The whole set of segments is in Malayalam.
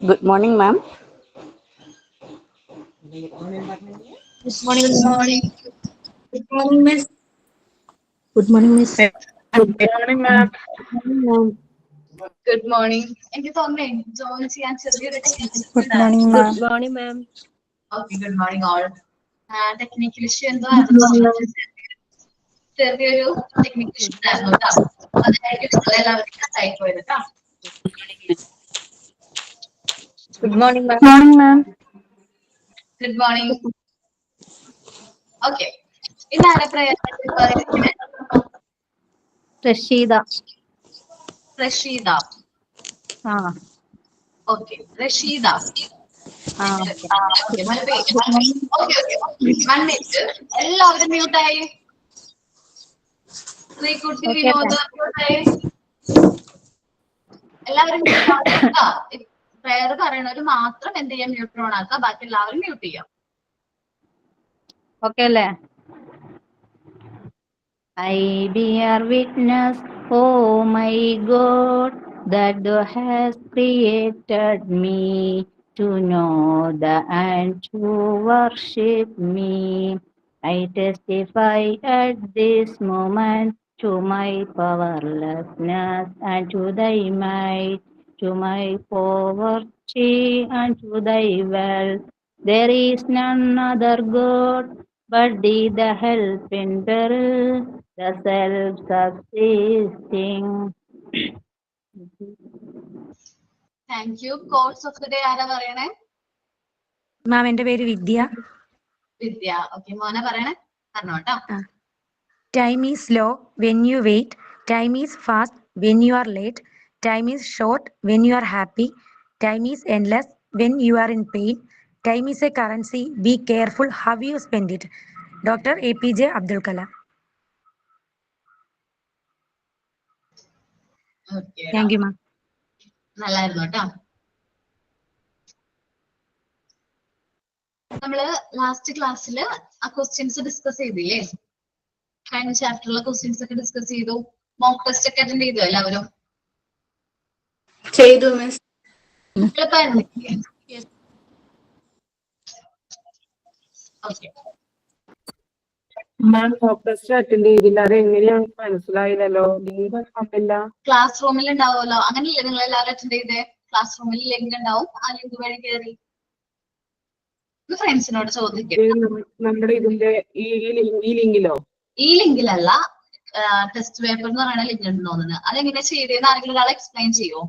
Good morning, ma'am. Good morning. Good morning. Good morning, Miss. Good morning, Miss. Good morning, ma'am. Good morning. എനിക്ക് തോന്നുന്നേ ജോയിൻ ചെയ്യാൻ ചെറിയൊരു ടെക്നിക്കൽ ഇഷ്യൂ Good morning, ഉണ്ടായിരുന്നു. ma'am. Good morning, ma'am. Okay good morning all. Technical issue എന്തോ ആയിരുന്നു തോന്നുന്നത്. ചെറിയൊരു ടെക്നിക്കൽ ഇഷ്യൂ ഉണ്ടായിരുന്നു കേട്ടോ. അതായിരിക്കും എല്ലാവർക്കും ആയി പോയത് കേട്ടോ. Good morning, ma'am. Good morning, ma'am. Good morning. Okay ഇതാണ് പ്രയത്നം. Rashida. Rasheeda. Ah. Okay Rasheeda. Ah. Okay one minute എല്ലാവരും മ്യൂട്ടായി. ശ്രീകുട്ടി Okay, വിനോദ് മ്യൂട്ടായി. എല്ലാവരും പ്രയർ പറയണവര് മാത്രം എന്ത് ചെയ്യാൻ മ്യൂട്ട് ഓൺ ആക്കുക, ബാക്കി എല്ലാവരും മ്യൂട്ട് ചെയ്യാം. Okay, le. I bear witness, oh my God, that thou hast created me to know the and to worship me. I testify at this moment to my powerlessness and to thy might, to my poverty and to thy wealth. There is none other God but thee, the help in peril, the self-subsisting. Thank you. Course of the day ആരാ പറയണേ? മാം, എൻ്റെ പേര് വിദ്യ. വിദ്യ. ഓക്കെ മോനെ പറയണേ, പറഞ്ഞോട്ടോ. Time is slow when you wait. Time is fast when you are late. Time is short when you are happy. Time is endless when you are in pain. Time is a currency. Be careful how you spend it. Dr. APJ Abdul Kalam. Okay Thank you, ma'am. നല്ലായിരുന്നു കേട്ടോ. നമ്മള് ലാസ്റ്റ് ക്ലാസ്സിൽ ആ ക്വസ്റ്റ്യൻസ് ഡിസ്കസ് ചെയ്തില്ലേ? കഴിഞ്ഞ ചാപ്റ്ററിലെ ക്വസ്റ്റ്യൻസ് ഒക്കെ ഡിസ്കസ് ചെയ്തു. മോക്ക് ടെസ്റ്റ് ഒക്കെ അറ്റൻഡ് ചെയ്തു എല്ലാവരും? ചെയ്തു miss. Okay ma'am mock test attend ചെയ്തില്ല. അത് എങ്ങനെയാണ് മനസ്സിലായില്ലല്ലോ. ലിങ്ക് കണ്ടില്ല. ക്ലാസ് റൂമിൽ ഉണ്ടാവുമല്ലോ, അങ്ങനെയല്ലേ നിങ്ങൾ എല്ലാവരും അറ്റൻഡ് ചെയ്തേ? ക്ലാസ് റൂമിൽ ലിങ്ക് ഉണ്ടാവും, ആ ലിങ്ക് വഴി കയറി ഫ്രണ്ട്സിനോട് ചോദിക്കും. നമ്മുടെ ഇതിന്റെ ഈ ലിങ്കിലോ? ഈ ലിങ്കിലല്ല, ടെസ്റ്റ് പേപ്പർ എന്ന് പറയുന്ന ലിങ്ക് ഉണ്ട് തോന്നുന്നത്. അതെങ്ങനെ ചെയ്തതെന്ന് ആരെങ്കിലും ഒരാൾ എക്സ്പ്ലെയിൻ ചെയ്യുമോ?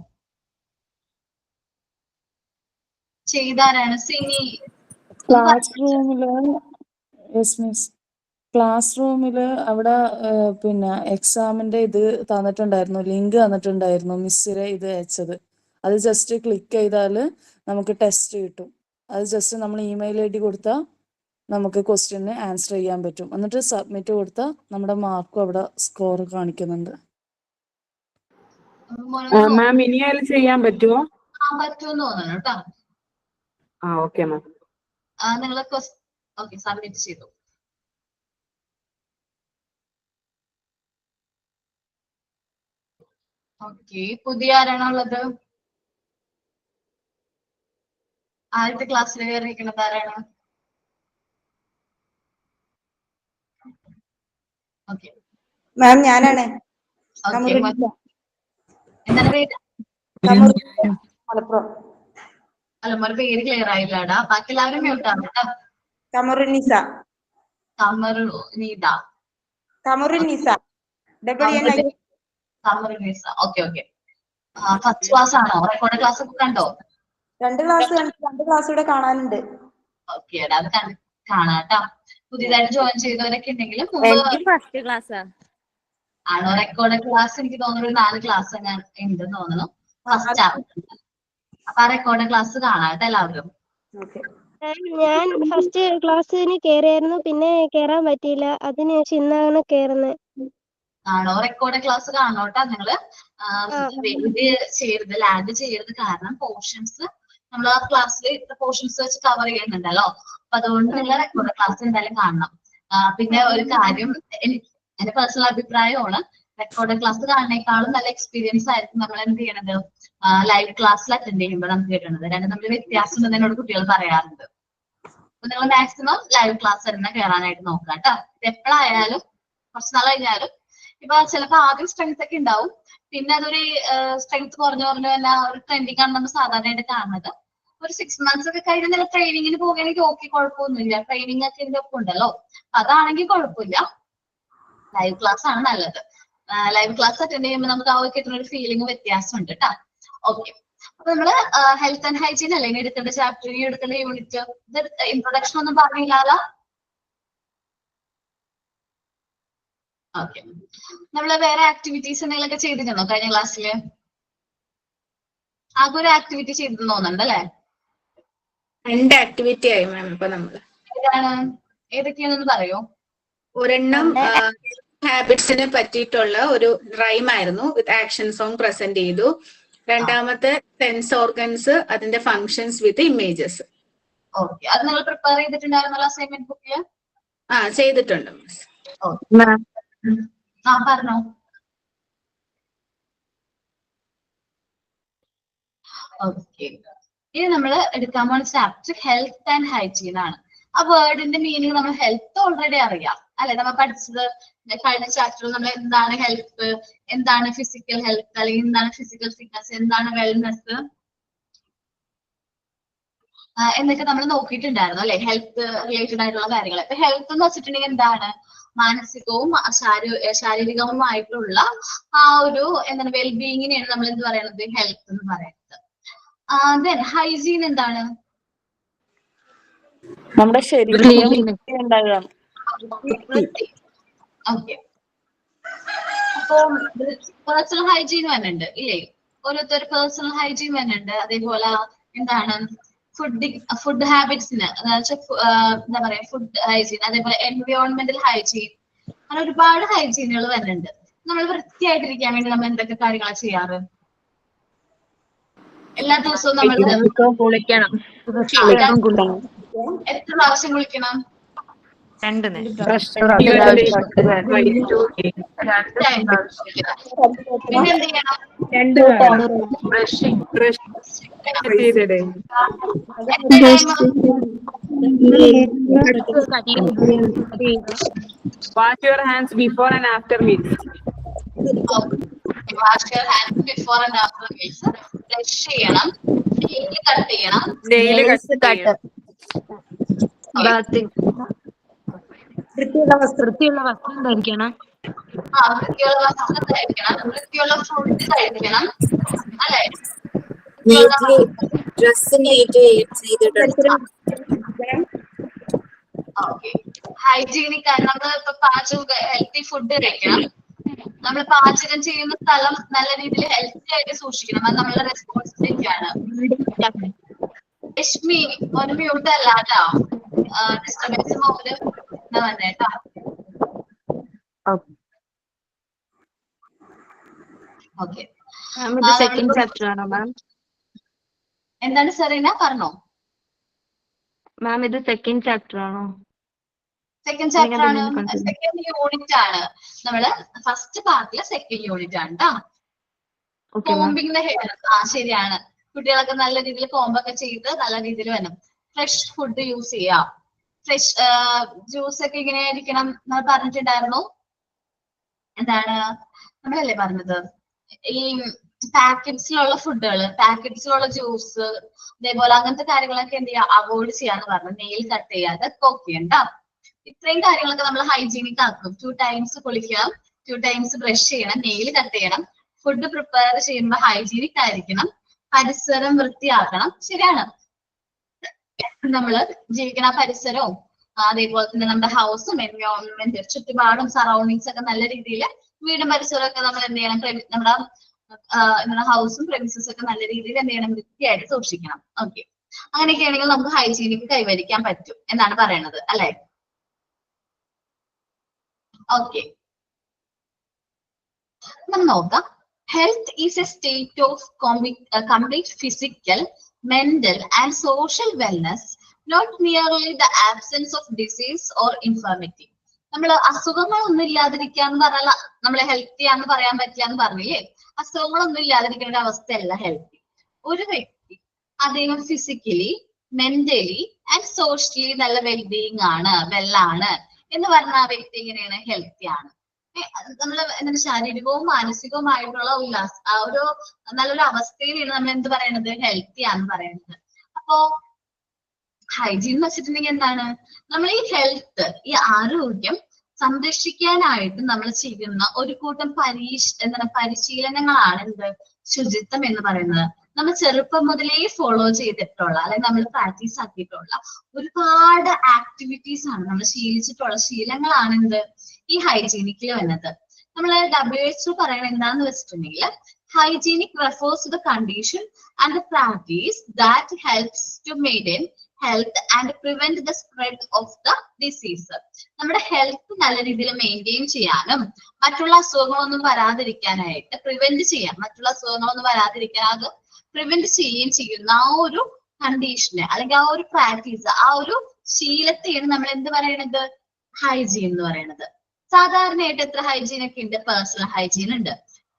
ചെയ്താരാണ്? സിനി. ക്ലാസ് റൂമില് അവിടെ പിന്നെ എക്സാമിന്റെ ഇത് തന്നിട്ടുണ്ടായിരുന്നു, ലിങ്ക് തന്നിട്ടുണ്ടായിരുന്നു, മിസ്സിലെ ഇത് അയച്ചത്. അത് ജസ്റ്റ് ക്ലിക്ക് ചെയ്താല് നമുക്ക് ടെസ്റ്റ് കിട്ടും. അത് ജസ്റ്റ് നമ്മൾ ഇമെയിൽ ID കൊടുത്താൽ നമുക്ക് ക്വസ്റ്റ്യന് ആൻസർ ചെയ്യാൻ പറ്റും. എന്നിട്ട് സബ്മിറ്റ് കൊടുത്താൽ നമ്മുടെ മാർക്കും അവിടെ സ്കോർ കാണിക്കുന്നുണ്ട്. മാം ഇനി ആയാലും ചെയ്യാൻ പറ്റുമോ? പറ്റുമെന്ന് തോന്നുന്നു കേട്ടോ. Okay ma'am. നിങ്ങൾ ഓക്കെ സബ്മിറ്റ് ചെയ്തു. ഓക്കെ പുതിയ ആരാണുള്ളത്? ആദ്യത്തെ ക്ലാസ്സിൽ കയറിയിരിക്കുന്നത് ആരാണ്? ഓക്കെ മാം ഞാനാണ്. എന്താണ് പേര്? മലപ്പുറം. അല്ല മോന്റെ പേര് ക്ലിയർ ആയില്ലാടാ. ബാക്കി എല്ലാവരും മ്യൂട്ടാണ് കേട്ടോ. Kamarunnisa. Kamarunita. Kamarunnisa. Kamarunisa. Okay okay. First class ആണോ? റെക്കോർഡ് ക്ലാസ് ഒക്കെ കണ്ടോ? രണ്ട് ക്ലാസ് കൂടെ കാണാനുണ്ട്. ഓക്കെ അത് കാണാട്ടോ. പുതിയതായിട്ട് ജോയിൻ ചെയ്തവരൊക്കെ ഉണ്ടെങ്കിലും ഫസ്റ്റ് ക്ലാസ് ആണോ? റെക്കോർഡ് ക്ലാസ് എനിക്ക് തോന്നുന്നു ഒരു 4 ക്ലാസ് ഞാൻ ഉണ്ടെന്ന് തോന്നുന്നു. First chapter. അപ്പൊ ആ റെക്കോർഡ് ക്ലാസ് കാണാട്ടോ എല്ലാവരും. ഞാൻ ഫസ്റ്റ് ക്ലാസ്സിന് കേറിയായിരുന്നു, പിന്നെ കേറാൻ പറ്റിയില്ല. അതിനുശേഷം ഇന്നാണ് കേറുന്നത്. ആണോ? റെക്കോർഡ് ക്ലാസ് കാണോട്ടാ നിങ്ങള്. ഇത് ചെയ്യരുത്, ലാഗ് ചെയ്യരുത്. കാരണം പോർഷൻസ് നമ്മൾ ആ ക്ലാസ്സിൽ ഇത്ര പോർഷൻസ് വെച്ച് കവർ ചെയ്യുന്നുണ്ടല്ലോ. അപ്പൊ അതുകൊണ്ട് നിങ്ങൾ റെക്കോർഡ് ക്ലാസ് എന്തായാലും കാണണം. പിന്നെ ഒരു കാര്യം, എന്റെ പേഴ്സണൽ അഭിപ്രായമാണ്, റെക്കോർഡ് ക്ലാസ് കാണുന്നേക്കാളും നല്ല എക്സ്പീരിയൻസ് ആയിരിക്കും നമ്മൾ എന്ത് ചെയ്യണത്, ലൈവ് ക്ലാസ്സിൽ അറ്റൻഡ് ചെയ്യുമ്പോൾ നമുക്ക് കിട്ടുന്നത്. രണ്ടും തമ്മിൽ വ്യത്യാസം ഉണ്ടെന്ന് എന്നോട് കുട്ടികൾ പറയാറുണ്ട്. അപ്പൊ നിങ്ങൾ മാക്സിമം ലൈവ് ക്ലാസ് തന്നെ കയറാനായിട്ട് നോക്കാം കേട്ടോ. എപ്പോഴായാലും കുറച്ച് നാൾ കഴിഞ്ഞാലും ഇപ്പൊ ചിലപ്പോ ആദ്യം സ്ട്രെങ്ത് ഒക്കെ ഉണ്ടാവും, പിന്നെ അതൊരു സ്ട്രെങ്ത് കുറഞ്ഞു തന്നെ ഒരു ട്രെൻഡിങ് ആണ് നമ്മൾ സാധാരണയായിട്ട് കാണുന്നത്. ഒരു 6 months ഒക്കെ കഴിഞ്ഞ് നിങ്ങൾ ട്രെയിനിങ്ങിന് പോകുകയാണെങ്കിൽ ഓക്കെ, കുഴപ്പമൊന്നുമില്ല. ട്രെയിനിങ് ഒക്കെ ഇതിന്റെ ഒപ്പം ഉണ്ടല്ലോ, അതാണെങ്കിൽ കുഴപ്പമില്ല. ലൈവ് ക്ലാസ് ആണ് നല്ലത്. ലൈവ് ക്ലാസ് അറ്റൻഡ് ചെയ്യുമ്പോൾ നമുക്ക് ആ കിട്ടുന്ന ഒരു ഫീലിംഗ് വ്യത്യാസം ഉണ്ട് കേട്ടോ. ഓക്കെ, അപ്പൊ നമ്മള് ഹെൽത്ത് ആൻഡ് ഹൈജീൻ അല്ലേ ഇനി എടുക്കേണ്ട ചാപ്റ്റർ, ഇനി എടുക്കേണ്ട യൂണിറ്റ്. ഇത് ഇൻട്രൊഡക്ഷൻ ഒന്നും പറഞ്ഞില്ലാലോ. ഓക്കെ, നമ്മള് വേറെ ആക്ടിവിറ്റീസ് എന്തെങ്കിലുമൊക്കെ ചെയ്തിട്ടുണ്ടോ കഴിഞ്ഞ ക്ലാസ്സില്? ആകെ ഒരു ആക്ടിവിറ്റി ചെയ്തെന്ന് തോന്നുന്നുണ്ട് അല്ലേ? 2 ആക്ടിവിറ്റി ആയി മാം ഇപ്പൊ നമ്മള്. ഏതാണ്, ഏതൊക്കെയാണെന്ന് പറയോ? ഒരെണ്ണം ഹാബിറ്റ്സിനെ പറ്റിയിട്ടുള്ള ഒരു റൈം ആയിരുന്നു, വിത്ത് ആക്ഷൻ സോങ് പ്രസന്റ് ചെയ്തു. രണ്ടാമത്തെ സെൻസ് ഓർഗൻസ്, അതിന്റെ ഫങ്ഷൻസ് വിത്ത് ഇമേജസ്. ഓക്കെ, അത് നിങ്ങൾ പ്രിപ്പയർ ചെയ്തിട്ടുണ്ടായിരുന്നല്ലോ അസൈൻമെന്റ് ബുക്കില്? ചെയ്തിട്ടുണ്ട് മിസ്. പറഞ്ഞോ. ഓക്കെ, ഇനി നമ്മൾ എടുക്കാൻ പോകുന്ന ചാപ്റ്റർ ഹെൽത്ത് ആൻഡ് ഹൈജീൻ ആണ്. ആ വേർഡിന്റെ മീനിങ് നമ്മൾ ഹെൽത്ത് ഓൾറെഡി അറിയാം അല്ലെ? നമ്മൾ പഠിച്ചത് കഴിഞ്ഞ ചാപ്റ്ററിൽ നമ്മൾ എന്താണ് ഹെൽത്ത്, എന്താണ് ഫിസിക്കൽ ഹെൽത്ത്, അല്ലെങ്കിൽ എന്താണ് ഫിസിക്കൽ ഫിറ്റ്നസ്, എന്താണ് വെൽനെസ് എന്നൊക്കെ നമ്മൾ നോക്കിയിട്ടുണ്ടായിരുന്നു അല്ലെ? ഹെൽത്ത് റിലേറ്റഡ് ആയിട്ടുള്ള കാര്യങ്ങൾ. ഇപ്പൊ ഹെൽത്ത് എന്ന് വെച്ചിട്ടുണ്ടെങ്കിൽ എന്താണ്? മാനസികവും ശാരീരികവുമായിട്ടുള്ള ആ ഒരു എന്താണ് വെൽബീയിങ്ങിനെയാണ് നമ്മൾ എന്ത് പറയുന്നത്? ഹെൽത്ത് എന്ന് പറയുന്നത്. ദെൻ ഹൈജീൻ എന്താണ്? നമ്മുടെ ശരീരം ഓക്കെ, അപ്പൊ പേഴ്സണൽ ഹൈജീൻ വരുന്നുണ്ട് ഇല്ലേ? ഓരോരുത്തർ പേഴ്സണൽ ഹൈജീൻ വരുന്നുണ്ട്. അതേപോലെ എന്താണ് ഫുഡ് ഹാബിറ്റ്സിന് എന്താ പറയാ ഫുഡ് ഹൈജീൻ, അതേപോലെ എൻവയോൺമെന്റൽ ഹൈജീൻ, അങ്ങനെ ഒരുപാട് ഹൈജീനുകൾ വരുന്നുണ്ട്. നമ്മൾ വൃത്തിയായിട്ടിരിക്കാൻ വേണ്ടി നമ്മൾ എന്തൊക്കെ കാര്യങ്ങളാണ് ചെയ്യാറ്? എല്ലാ ദിവസവും നമ്മൾ കുളിക്കണം. എത്ര പ്രാവശ്യം കുളിക്കണം? 2 നേരം. പിന്നെ എന്ത് ചെയ്യണം? Wash your hands before and after meals. Wash your hands before and after meals. Brush ചെയ്യണം, nail cut ചെയ്യണം, വൃത്തിയുള്ള വസ്ത്രം ധരിക്കണം. വൃത്തിയുള്ള വസ്ത്രം ധരിക്കണം, വൃത്തിയുള്ള ഫുഡ് കഴിക്കണം അല്ലെ? ഓക്കെ, ഹൈജീനിക് നമ്മൾ ഇപ്പൊ ഹെൽത്തി ഫുഡ് കഴിക്കണം. നമ്മൾ പാചകം ചെയ്യുന്ന സ്ഥലം നല്ല രീതിയിൽ ഹെൽത്തി ആയിട്ട് സൂക്ഷിക്കണം. അത് നമ്മളുടെ റെസ്പോൺസിബിലിറ്റി ആണ്. രശ്മി ഒരു മ്യൂട്ട് അല്ല കേട്ടോ, ഡിസ്റ്റർബൻസ് മോഡില് വന്നേട്ടാ. ഓക്കെ, സെക്കൻഡ് ചാപ്റ്റർ ആണോ മാം? എന്താണ് സെറീന പറഞ്ഞോ? മാം ഇത് സെക്കൻഡ് ചാപ്റ്റർ ആണോ? സെക്കൻഡ് ചാപ്റ്റർ ആണ്, സെക്കൻഡ് യൂണിറ്റ് ആണ്. നമ്മള് ഫസ്റ്റ് പാർട്ടിലെ സെക്കൻഡ് യൂണിറ്റ് ആണ് കേട്ടോ. Combing the hair. ശരിയാണ്, കുട്ടികളൊക്കെ നല്ല രീതിയിൽ കോമ്പൊക്കെ ചെയ്ത് നല്ല രീതിയിൽ വേണം. ഫ്രഷ് ഫുഡ് യൂസ് ചെയ്യാം. ഫ്രഷ് ജ്യൂസ് ഒക്കെ ഇങ്ങനെ ആയിരിക്കണം നമ്മൾ പറഞ്ഞിട്ടുണ്ടായിരുന്നു. എന്താണ് നമ്മളല്ലേ പറഞ്ഞത്? ഈ പാക്കറ്റ്സിലുള്ള ഫുഡുകൾ, പാക്കറ്റ്സിലുള്ള ജ്യൂസ്, അതേപോലെ അങ്ങനത്തെ കാര്യങ്ങളൊക്കെ എന്ത് ചെയ്യുക? അവോയ്ഡ് ചെയ്യാന്ന് പറഞ്ഞു. നെയിൽ കട്ട് ചെയ്യാതെ ഓക്കെ ഉണ്ടാ. ഇത്രയും കാര്യങ്ങളൊക്കെ നമ്മൾ ഹൈജീനിക് ആക്കും. 2 times കുളിക്കണം, 2 times ബ്രഷ് ചെയ്യണം, നെയിൽ കട്ട് ചെയ്യണം, ഫുഡ് പ്രിപ്പയർ ചെയ്യുമ്പോൾ ഹൈജീനിക് ആയിരിക്കണം, പരിസരം വൃത്തിയാക്കണം. ശരിയാണ്, നമ്മള് ജീവിക്കുന്ന പരിസരവും അതേപോലെ തന്നെ നമ്മുടെ ഹൗസും എൻവയോൺമെന്റ് ചുറ്റുപാടും സറൗണ്ടിങ്സ് ഒക്കെ നല്ല രീതിയിൽ വീടും പരിസരവും ഒക്കെ നമ്മൾ എന്ത് ചെയ്യണം? നമ്മുടെ ഹൗസും പ്രെമിസസ് ഒക്കെ നല്ല രീതിയിൽ എന്ത് ചെയ്യണം? വൃത്തിയായിട്ട് സൂക്ഷിക്കണം. ഓക്കെ, അങ്ങനെയൊക്കെ ആണെങ്കിൽ നമുക്ക് ഹൈജീനിക് കൈവരിക്കാൻ പറ്റും എന്നാണ് പറയണത് അല്ലെ? ഓക്കെ, നമ്മൾ നോക്കാം. Health is A state of complete physical, mental and social wellness, not merely the absence of disease or infirmity. നമ്മൾ അസുഖങ്ങളൊന്നും ഇല്ലാതിരിക്കാന്ന് പറഞ്ഞാൽ നമ്മളെ ഹെൽത്തി ആണെന്ന് പറയാൻ പറ്റില്ല എന്ന് പറഞ്ഞില്ലേ? അസുഖങ്ങളൊന്നും ഇല്ലാതിരിക്കുന്ന ഒരു അവസ്ഥയല്ല ഹെൽത്തി. ഒരു വ്യക്തി അദ്ദേഹം ഫിസിക്കലി, മെന്റലി ആൻഡ് സോഷ്യലി നല്ല വെൽബീയിങ് ആണ്, വെല്ലാണ് എന്ന് പറഞ്ഞ ആ വ്യക്തി എങ്ങനെയാണ്? ഹെൽത്തി ആണ്. നമ്മള് എന്താണ് ശാരീരികവും മാനസികവുമായിട്ടുള്ള ആ ഒരു നല്ലൊരു അവസ്ഥയിലാണ് നമ്മൾ എന്ത് പറയണത്? ഹെൽത്തി ആണെന്ന് പറയുന്നത്. അപ്പോ ഹൈജീൻ എന്ന് വെച്ചിട്ടുണ്ടെങ്കിൽ എന്താണ്? നമ്മൾ ഈ ഹെൽത്ത്, ഈ ആരോഗ്യം സംരക്ഷിക്കാനായിട്ട് നമ്മൾ ചെയ്യുന്ന ഒരു കൂട്ടം പരിശീലനങ്ങളാണ് എന്ത്? ശുചിത്വം എന്ന് പറയുന്നത്. നമ്മൾ ചെറുപ്പം മുതലേ ഫോളോ ചെയ്തിട്ടുള്ള അല്ലെങ്കിൽ നമ്മൾ പ്രാക്ടീസ് ആക്കിയിട്ടുള്ള ഒരുപാട് ആക്ടിവിറ്റീസ് ആണ്, നമ്മൾ ശീലിച്ചിട്ടുള്ള ശീലങ്ങളാണ് എന്ത്? ഈ ഹൈജീനിക്കിൽ വരുന്നത്. നമ്മൾ WHO പറയുന്നത് എന്താന്ന് വെച്ചിട്ടുണ്ടെങ്കിൽ hygienic refers to the condition and the practice that helps to maintain health and prevent the spread of the disease. നമ്മുടെ ഹെൽത്ത് നല്ല രീതിയിൽ മെയിൻറ്റെയിൻ ചെയ്യാനും മറ്റുള്ള അസുഖങ്ങളൊന്നും വരാതിരിക്കാനായിട്ട് പ്രിവെന്റ് ചെയ്യാൻ, മറ്റുള്ള അസുഖങ്ങളൊന്നും വരാതിരിക്കാൻ അത് പ്രിവെന്റ് ചെയ്യുകയും ചെയ്യുന്ന ആ ഒരു കണ്ടീഷനെ അല്ലെങ്കിൽ ആ ഒരു പ്രാക്ടീസ്, ആ ഒരു ശീലത്തെയാണ് നമ്മൾ എന്ത് പറയണത്? ഹൈജീൻ എന്ന് പറയുന്നത്. സാധാരണയായിട്ട് എത്ര ഹൈജീൻ ഒക്കെ ഉണ്ട്? പേഴ്സണൽ ഹൈജീൻ ഉണ്ട്.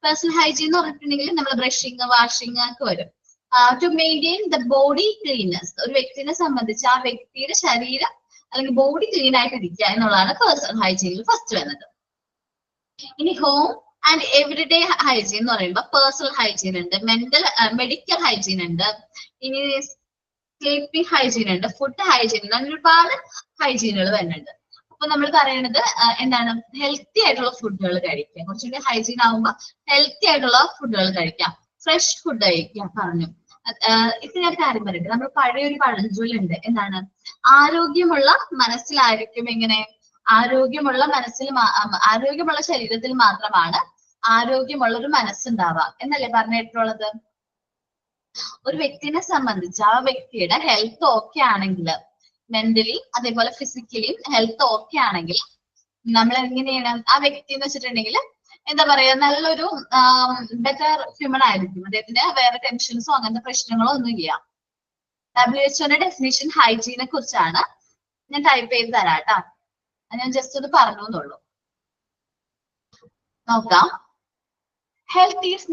പേഴ്സണൽ ഹൈജീൻ എന്ന് പറഞ്ഞിട്ടുണ്ടെങ്കിൽ നമ്മൾ ബ്രഷിങ്, വാഷിങ് ഒക്കെ വരും. To maintain the body cleanness, ഒരു വ്യക്തിനെ സംബന്ധിച്ച് ആ വ്യക്തിയുടെ ശരീരം അല്ലെങ്കിൽ ബോഡി ക്ലീൻ ആയിട്ട് ഇരിക്കുക എന്നുള്ളതാണ് പേഴ്സണൽ ഹൈജീനിൽ ഫസ്റ്റ് വരുന്നത്. ഇനി ഹോം ആൻഡ് എവറിഡേ ഹൈജീൻ എന്ന് പറയുമ്പോൾ പേഴ്സണൽ ഹൈജീൻ ഉണ്ട്, മെഡിക്കൽ ഹൈജീൻ ഉണ്ട്, ഇനി സ്ലീപ്പിംഗ് ഹൈജീൻ ഉണ്ട്, ഫുഡ് ഹൈജീൻ ഉണ്ട്, അങ്ങനെ ഒരുപാട് ഹൈജീനുകൾ വരുന്നുണ്ട്. അപ്പൊ നമ്മൾ പറയണത് എന്താണ്? ഹെൽത്തി ആയിട്ടുള്ള ഫുഡുകൾ കഴിക്കുക. കുറച്ചുകൂടി ഹൈജീൻ ആകുമ്പോൾ ഹെൽത്തി ആയിട്ടുള്ള ഫുഡുകൾ കഴിക്കാം, ഫ്രഷ് ഫുഡ് കഴിക്കാം പറഞ്ഞു. ഇത് ഞാൻ കാര്യം പറയട്ടെ, നമ്മൾ പഴയ ഒരു പഴഞ്ചൊല്ലുണ്ട്, എന്താണ്? ആരോഗ്യമുള്ള മനസ്സിലായിരിക്കും എങ്ങനെ? ആരോഗ്യമുള്ള ശരീരത്തിൽ മാത്രമാണ് ആരോഗ്യമുള്ള ഒരു മനസ്സുണ്ടാവുക എന്നല്ലേ പറഞ്ഞിട്ടുള്ളത്? ഒരു വ്യക്തിനെ സംബന്ധിച്ച് ആ വ്യക്തിയുടെ ഹെൽത്ത് ഓക്കെ ആണെങ്കിൽ, മെന്റലി അതേപോലെ ഫിസിക്കലിയും ഹെൽത്ത് ഓക്കെ ആണെങ്കിൽ നമ്മൾ എങ്ങനെയാണ് ആ വ്യക്തി എന്ന് വെച്ചിട്ടുണ്ടെങ്കിൽ എന്താ പറയാ, നല്ലൊരു ബെറ്റർ ഹ്യൂമൻ ആയിരിക്കും. അദ്ദേഹത്തിന് വേറെ ടെൻഷൻസോ അങ്ങനത്തെ പ്രശ്നങ്ങളോ ഒന്നും ഇല്ല. WHO ഡെഫിനിഷൻ ഹൈജീനെ കുറിച്ചാണ്. ഞാൻ ടൈപ്പ് ചെയ്ത് തരാം കേട്ടോ. ഞാൻ ജസ്റ്റ് ഒന്ന് പറഞ്ഞു എന്നുള്ളൂ. നോക്കാം. Health is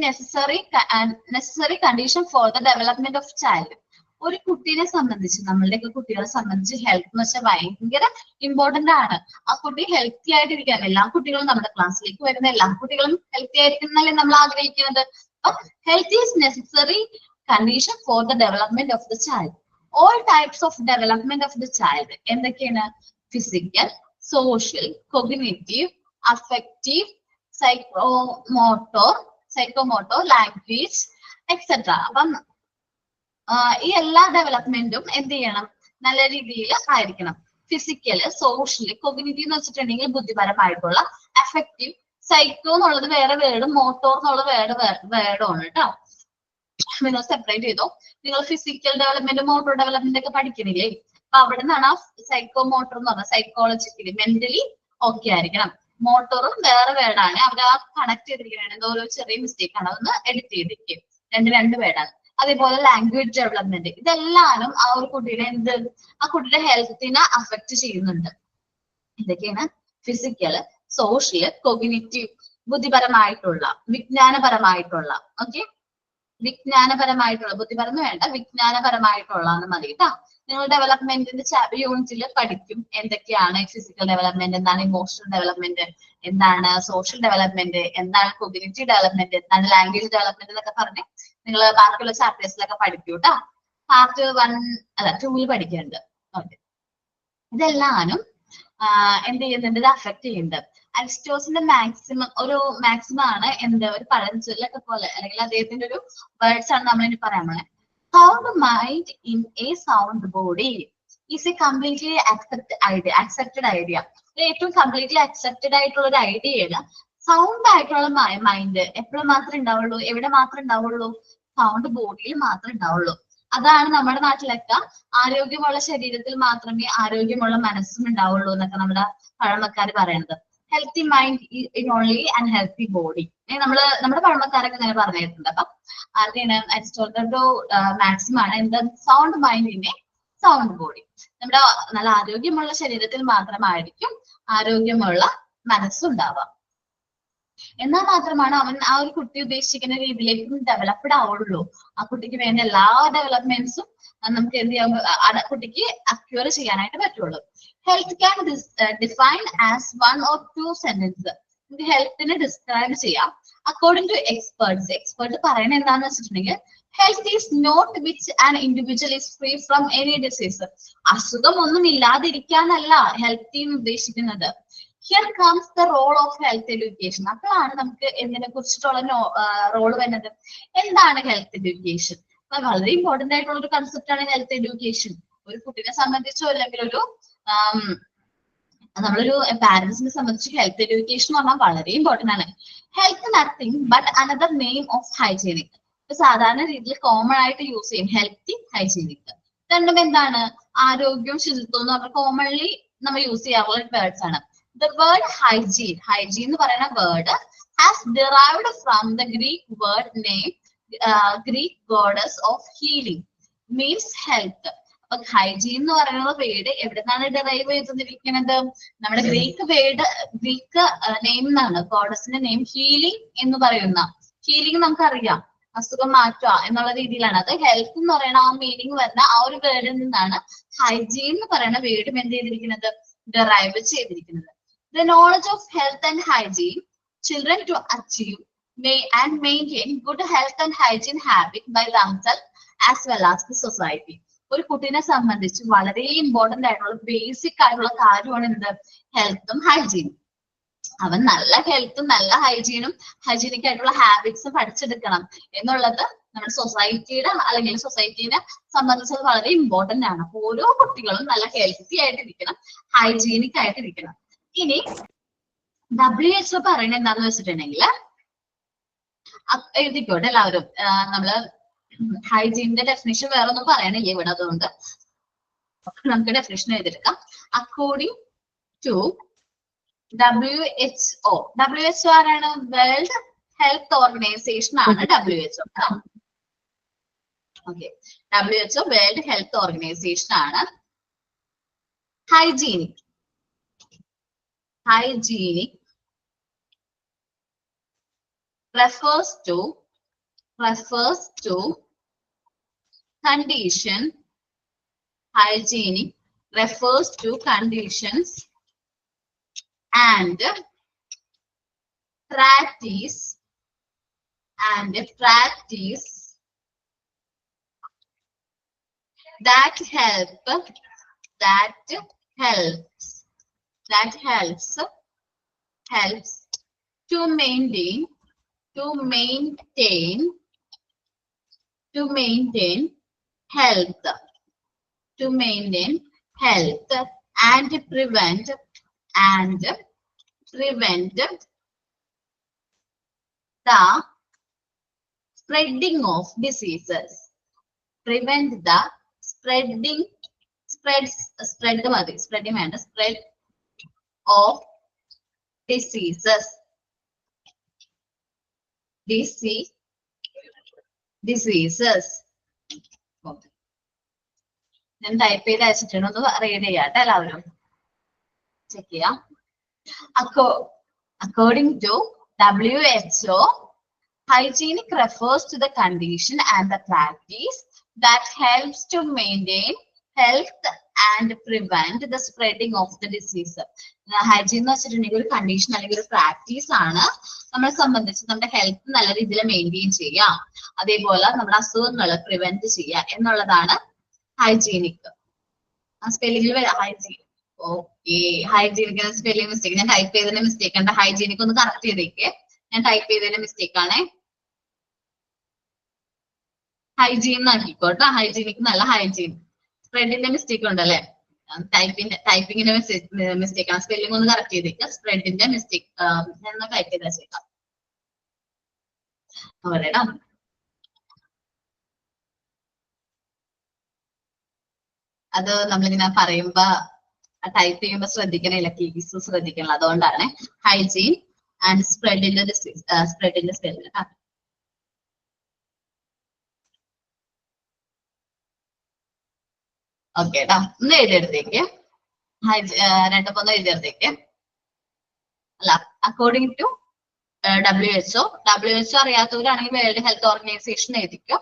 necessary condition for the development of child. ഒരു കുട്ടീനെ സംബന്ധിച്ച്, നമ്മളുടെയൊക്കെ കുട്ടികളെ സംബന്ധിച്ച് ഹെൽത്ത് എന്ന് വെച്ചാൽ ഭയങ്കര ഇമ്പോർട്ടന്റ് ആണ്. ആ കുട്ടി ഹെൽത്തി ആയിട്ടിരിക്കാൻ, എല്ലാ കുട്ടികളും നമ്മുടെ ക്ലാസ്സിലേക്ക് വരുന്ന എല്ലാ കുട്ടികളും ഹെൽത്തി ആയിരിക്കുന്നല്ലേ നമ്മൾ ആഗ്രഹിക്കുന്നത്. Health is necessary condition for the development of the child. All types of development of the child എന്തൊക്കെയാണ്? Physical, social, cognitive, affective, psychomotor, language etcetera. അപ്പം ഈ എല്ലാ ഡെവലപ്മെന്റും എന്ത് ചെയ്യണം? നല്ല രീതിയിൽ ആയിരിക്കണം. ഫിസിക്കല്, സോഷ്യല്, കൊഗ്നിറ്റീവ് എന്ന് വെച്ചിട്ടുണ്ടെങ്കിൽ ബുദ്ധിപരമായിട്ടുള്ള, അഫക്റ്റീവ്, സൈക്കോ എന്നുള്ളത് വേറെ വേർഡും മോട്ടോർ എന്നുള്ള വേർഡാണ് കേട്ടോ. നിങ്ങൾ സെപ്പറേറ്റ് ചെയ്തോ. നിങ്ങൾ ഫിസിക്കൽ ഡെവലപ്മെന്റ്, മോട്ടോർ ഡെവലപ്മെന്റ് ഒക്കെ പഠിക്കണില്ലേ? അപ്പൊ അവിടെ നിന്നാണ് ആ സൈക്കോ മോട്ടോർ എന്ന് പറഞ്ഞാൽ സൈക്കോളജിക്കലി, മെന്റലി ഓക്കെ ആയിരിക്കണം. മോട്ടോറും വേറെ വേർഡാണ്, അവർ ആ കണക്ട് ചെയ്തിരിക്കുകയാണ്. എന്തോ ഒരു ചെറിയ മിസ്റ്റേക്ക് ആണ്, അതൊന്ന് എഡിറ്റ് ചെയ്തിരിക്കും. രണ്ട് വേർഡാണ്. അതേപോലെ ലാംഗ്വേജ് ഡെവലപ്മെന്റ്, ഇതെല്ലാനും ആ ഒരു കുട്ടിയുടെ ആ കുട്ടിയുടെ ഹെൽത്തിനെ അഫക്ട് ചെയ്യുന്നുണ്ട്. ഇതൊക്കെയാണ് ഫിസിക്കല്, സോഷ്യല്, കൊഗ്നിറ്റീവ്, ബുദ്ധിപരമായിട്ടുള്ള, വിജ്ഞാനപരമായിട്ടുള്ള. ഓക്കെ, വിജ്ഞാനപരമായിട്ടുള്ള, ബുദ്ധിപരം വേണ്ട, വിജ്ഞാനപരമായിട്ടുള്ള മതി കേട്ടോ. നിങ്ങൾ ഡെവലപ്മെന്റിന്റെ യൂണിറ്റിൽ പഠിക്കും എന്തൊക്കെയാണ് ഫിസിക്കൽ ഡെവലപ്മെന്റ്, എന്താണ് ഇമോഷണൽ ഡെവലപ്മെന്റ്, എന്താണ് സോഷ്യൽ ഡെവലപ്മെന്റ്, എന്താണ് കൊഗ്നിറ്റീവ് ഡെവലപ്മെന്റ്, എന്താണ് ലാംഗ്വേജ് ഡെവലപ്മെന്റ് എന്നൊക്കെ പറഞ്ഞ് നിങ്ങൾ ബാക്കിയുള്ള ചാപ്റ്റേഴ്സിലൊക്കെ പഠിക്കൂ കേട്ടോ. പാർട്ട് 2 പഠിക്കുന്നുണ്ട്. ഓക്കെ, ഇതെല്ലാനും എന്ത് ചെയ്യുന്നുണ്ട്? ഇത് അഫക്ട് ചെയ്യുന്നുണ്ട്. അരിസ്റ്റോസിന്റെ മാക്സിമം ആണ് ഒരു പഴഞ്ചൊല്ലൊക്കെ പോലെ, അല്ലെങ്കിൽ അദ്ദേഹത്തിന്റെ ഒരു വേർഡ്സ് ആണ് നമ്മൾ ഇനി പറയാൻ പോണേ. Sound mind in A sound body is A completely accepted idea. ഏറ്റവും കംപ്ലീറ്റ്ലി അക്സെപ്റ്റഡ് ആയിട്ടുള്ള ഒരു ഐഡിയയാണ് സൗണ്ട് ആയിട്ടുള്ള മൈൻഡ്. എപ്പോഴും മാത്രമേ ഉണ്ടാവുള്ളൂ? എവിടെ മാത്രമേ ഉണ്ടാവുള്ളൂ? സൗണ്ട് ബോഡിയിൽ മാത്രമേ ഉണ്ടാവുള്ളൂ. അതാണ് നമ്മുടെ നാട്ടിലൊക്കെ ആരോഗ്യമുള്ള ശരീരത്തിൽ മാത്രമേ ആരോഗ്യമുള്ള മനസ്സും ഉണ്ടാവുള്ളൂ എന്നൊക്കെ നമ്മുടെ പഴമക്കാർ പറയണത്. Healthy mind in only and healthy body. നമ്മുടെ പഴമക്കാരൊക്കെ ഇങ്ങനെ പറഞ്ഞിട്ടുണ്ട്. അപ്പൊ അതിന് അരിസ്റ്റോട്ടലിന്റെ മാക്സിമം ആണ് എന്ത്? സൗണ്ട് മൈൻഡിനെ സൗണ്ട് ബോഡി. നമ്മുടെ നല്ല ആരോഗ്യമുള്ള ശരീരത്തിൽ മാത്രമായിരിക്കും ആരോഗ്യമുള്ള മനസ്സുണ്ടാവാം. എന്നാൽ മാത്രമാണ് അവൻ ആ ഒരു കുട്ടി ഉദ്ദേശിക്കുന്ന രീതിയിലേക്ക് ഡെവലപ്ഡ് ആവുള്ളൂ. ആ കുട്ടിക്ക് വേണ്ട എല്ലാ ഡെവലപ്മെന്റ്സും നമുക്ക് എന്ത് ചെയ്യാൻ ആ കുട്ടിക്ക് അക്യൂർ ചെയ്യാനായിട്ട് പറ്റുള്ളൂ. Health can define as 1 or 2 sentence. നമുക്ക് ഹെൽത്തിനെ ഡിസ്ക്രൈബ് ചെയ്യാം അക്കോർഡിംഗ് ടു എക്സ്പേർട്സ്. എക്സ്പേർട്ട് പറയുന്നത് എന്താണെന്ന് വെച്ചിട്ടുണ്ടെങ്കിൽ health is not which an individual is free from any disease. അസുഖം ഒന്നും ഇല്ലാതിരിക്കാനല്ല ഹെൽത്തി ഉദ്ദേശിക്കുന്നത്. Here comes the role of health education. അപ്പോഴാണ് നമുക്ക് എന്തിനെ കുറിച്ചിട്ടുള്ള റോള് വരുന്നത്. എന്താണ് ഹെൽത്ത് എഡ്യൂക്കേഷൻ? വളരെ ഇമ്പോർട്ടന്റ് ആയിട്ടുള്ള ഒരു കൺസെപ്റ്റ് ആണ് ഹെൽത്ത് എഡ്യൂക്കേഷൻ. ഒരു കുട്ടിനെ സംബന്ധിച്ചോ അല്ലെങ്കിൽ ഒരു നമ്മളൊരു പാരന്റ്സിനെ സംബന്ധിച്ച് ഹെൽത്ത് എഡ്യൂക്കേഷൻ എന്ന് പറഞ്ഞാൽ വളരെ ഇമ്പോർട്ടന്റ് ആണ്. Health nothing but another name of hygienic. സാധാരണ രീതിയിൽ കോമൺ ആയിട്ട് യൂസ് ചെയ്യും ഹെൽത്തി, ഹൈജീനിക്. രണ്ടും എന്താണ്? ആരോഗ്യവും ശുചിത്വം എന്ന് പറഞ്ഞാൽ കോമൺലി നമ്മൾ യൂസ് ചെയ്യാറുള്ള വേർഡ്സ് ആണ്. The word hygiene, hygiene എന്ന് പറയുന്ന word has derived from the Greek word name, Greek goddess of healing, means health. അപ്പൊ ഹൈജീൻ എന്ന് പറയുന്ന വേർഡ് എവിടെ നിന്നാണ് ഡെറൈവ് ചെയ്തിരിക്കുന്നത്? നമ്മുടെ ഗ്രീക്ക് നെയിം എന്നാണ്. ഗോഡസിന്റെ നെയിം ഹീലിംഗ് എന്ന് പറയുന്ന. ഹീലിംഗ് നമുക്കറിയാം, അസുഖം മാറ്റുക എന്നുള്ള രീതിയിലാണ്. അത് ഹെൽത്ത് എന്ന് പറയുന്ന ആ മീനിങ് വരുന്ന ആ ഒരു വേർഡിൽ നിന്നാണ് ഹൈജീൻ എന്ന് പറയുന്ന വേർഡും എന്ത് ചെയ്തിരിക്കുന്നത്? ഡെറൈവ് ചെയ്തിരിക്കുന്നത്. The knowledge of health and hygiene, children to achieve and maintain good health and hygiene habit by themselves as well as the society. ഒരു കുട്ടീനെ സംബന്ധിച്ച് വളരെ ഇമ്പോർട്ടന്റ് ആയിട്ടുള്ള ബേസിക് ആയിട്ടുള്ള കാര്യമാണ് എന്ത്? ഹെൽത്തും ഹൈജീനും. അവൻ നല്ല ഹെൽത്തും നല്ല ഹൈജീനിക് ആയിട്ടുള്ള ഹാബിറ്റ്സും പഠിച്ചെടുക്കണം എന്നുള്ളത് നമ്മുടെ സൊസൈറ്റിയുടെ അല്ലെങ്കിൽ സൊസൈറ്റീനെ സംബന്ധിച്ചത് വളരെ ഇമ്പോർട്ടന്റ് ആണ്. ഓരോ കുട്ടികളും നല്ല ഹെൽത്തി ആയിട്ടിരിക്കണം, ഹൈജീനിക് ആയിട്ടിരിക്കണം. ഇനി WHO പറയുന്നത് എന്താന്ന് വെച്ചിട്ടുണ്ടെങ്കിൽ എഴുതിക്കോട്ടെ എല്ലാവരും. നമ്മള് ഹൈജീനിന്റെ ഡെഫിനിഷൻ വേറെ ഒന്നും പറയണില്ല ഇവിടെ, അതുകൊണ്ട് നമുക്ക് ഡെഫിനിഷൻ എഴുതിയെടുക്കാം. അക്കോർഡിംഗ് ടു WHO ആരാണ്? വേൾഡ് ഹെൽത്ത് ഓർഗനൈസേഷൻ ആണ് WHO. Okay, WHO world health organisation ആണ്. Hygienic refers to condition. Hygienic refers to conditions and practice that helps to maintain health and prevent the spreading of diseases. Prevent the spreading of diseases. ഞാൻ ടൈപ്പ് ചെയ്ത് അയച്ചിട്ടുണ്ട്, ഒന്ന് റീഡ് ചെയ്യാട്ടെ എല്ലാവരും. ചെക്ക് ചെയ്യാം. According to WHO, hygienic refers to the condition and the practice that helps to maintain health and prevent the spreading of the disease. Hygiene എന്ന് വെച്ചിട്ടുണ്ടെങ്കിൽ ഒരു കണ്ടീഷൻ അല്ലെങ്കിൽ ഒരു പ്രാക്ടീസ് ആണ് നമ്മളെ സംബന്ധിച്ച് നമ്മുടെ ഹെൽത്ത് നല്ല രീതിയിൽ മെയിൻറ്റെയിൻ ചെയ്യുക, അതേപോലെ നമ്മുടെ അസുഖങ്ങൾ പ്രിവെന്റ് ചെയ്യുക എന്നുള്ളതാണ് ഹൈജീനിക്. സ്പെല്ലിംഗിൽ hygiene. Okay, hygienic spelling mistake, ഞാൻ ടൈപ്പ് ചെയ്തതിന്റെ മിസ്റ്റേക്ക് ഉണ്ട്. ഹൈജീനിക് ഒന്ന് കറക്റ്റ് ചെയ്തേക്ക്, ഞാൻ ടൈപ്പ് ചെയ്തതിന്റെ മിസ്റ്റേക്ക് ആണേ. ഹൈജീൻ ആക്കിക്കോട്ടെ, ഹൈജീനിക് നല്ല ഹൈജീൻ. സ്പ്രെഡിന്റെ മിസ്റ്റേക്ക് ഉണ്ടല്ലേ, ടൈപ്പിങ്ങിന്റെ മിസ്റ്റേക്ക് ആണ്. സ്പെല്ലിംഗ് ഒന്ന് കറക്റ്റ് ചെയ്തേക്ക്. സ്പ്രെഡിന്റെ മിസ്റ്റേക്ക് ഞാൻ ടൈപ്പ് ചെയ്ത് വെച്ചേക്കാം. പറയടാ. അത് നമ്മളിങ്ങനെ പറയുമ്പോ ടൈപ്പ് ചെയ്യുമ്പോ ശ്രദ്ധിക്കണില്ല, കീസ് ശ്രദ്ധിക്കണില്ല, അതുകൊണ്ടാണ്. ഹൈജീൻ ആൻഡ് സ്പ്രെഡിന്റെ സ്പെല്ലിംഗ്. ഓക്കെ ടാ, ഒന്ന് എഴുതിയെടുത്തേക്ക്. രണ്ടു മൂന്ന് എഴുതിയെടുത്തേക്ക്. അല്ല, അക്കോർഡിംഗ് ടു WHO. WHO അറിയാത്തവരാണെങ്കിൽ വേൾഡ് ഹെൽത്ത് ഓർഗനൈസേഷൻ എഴുതിക്കോ.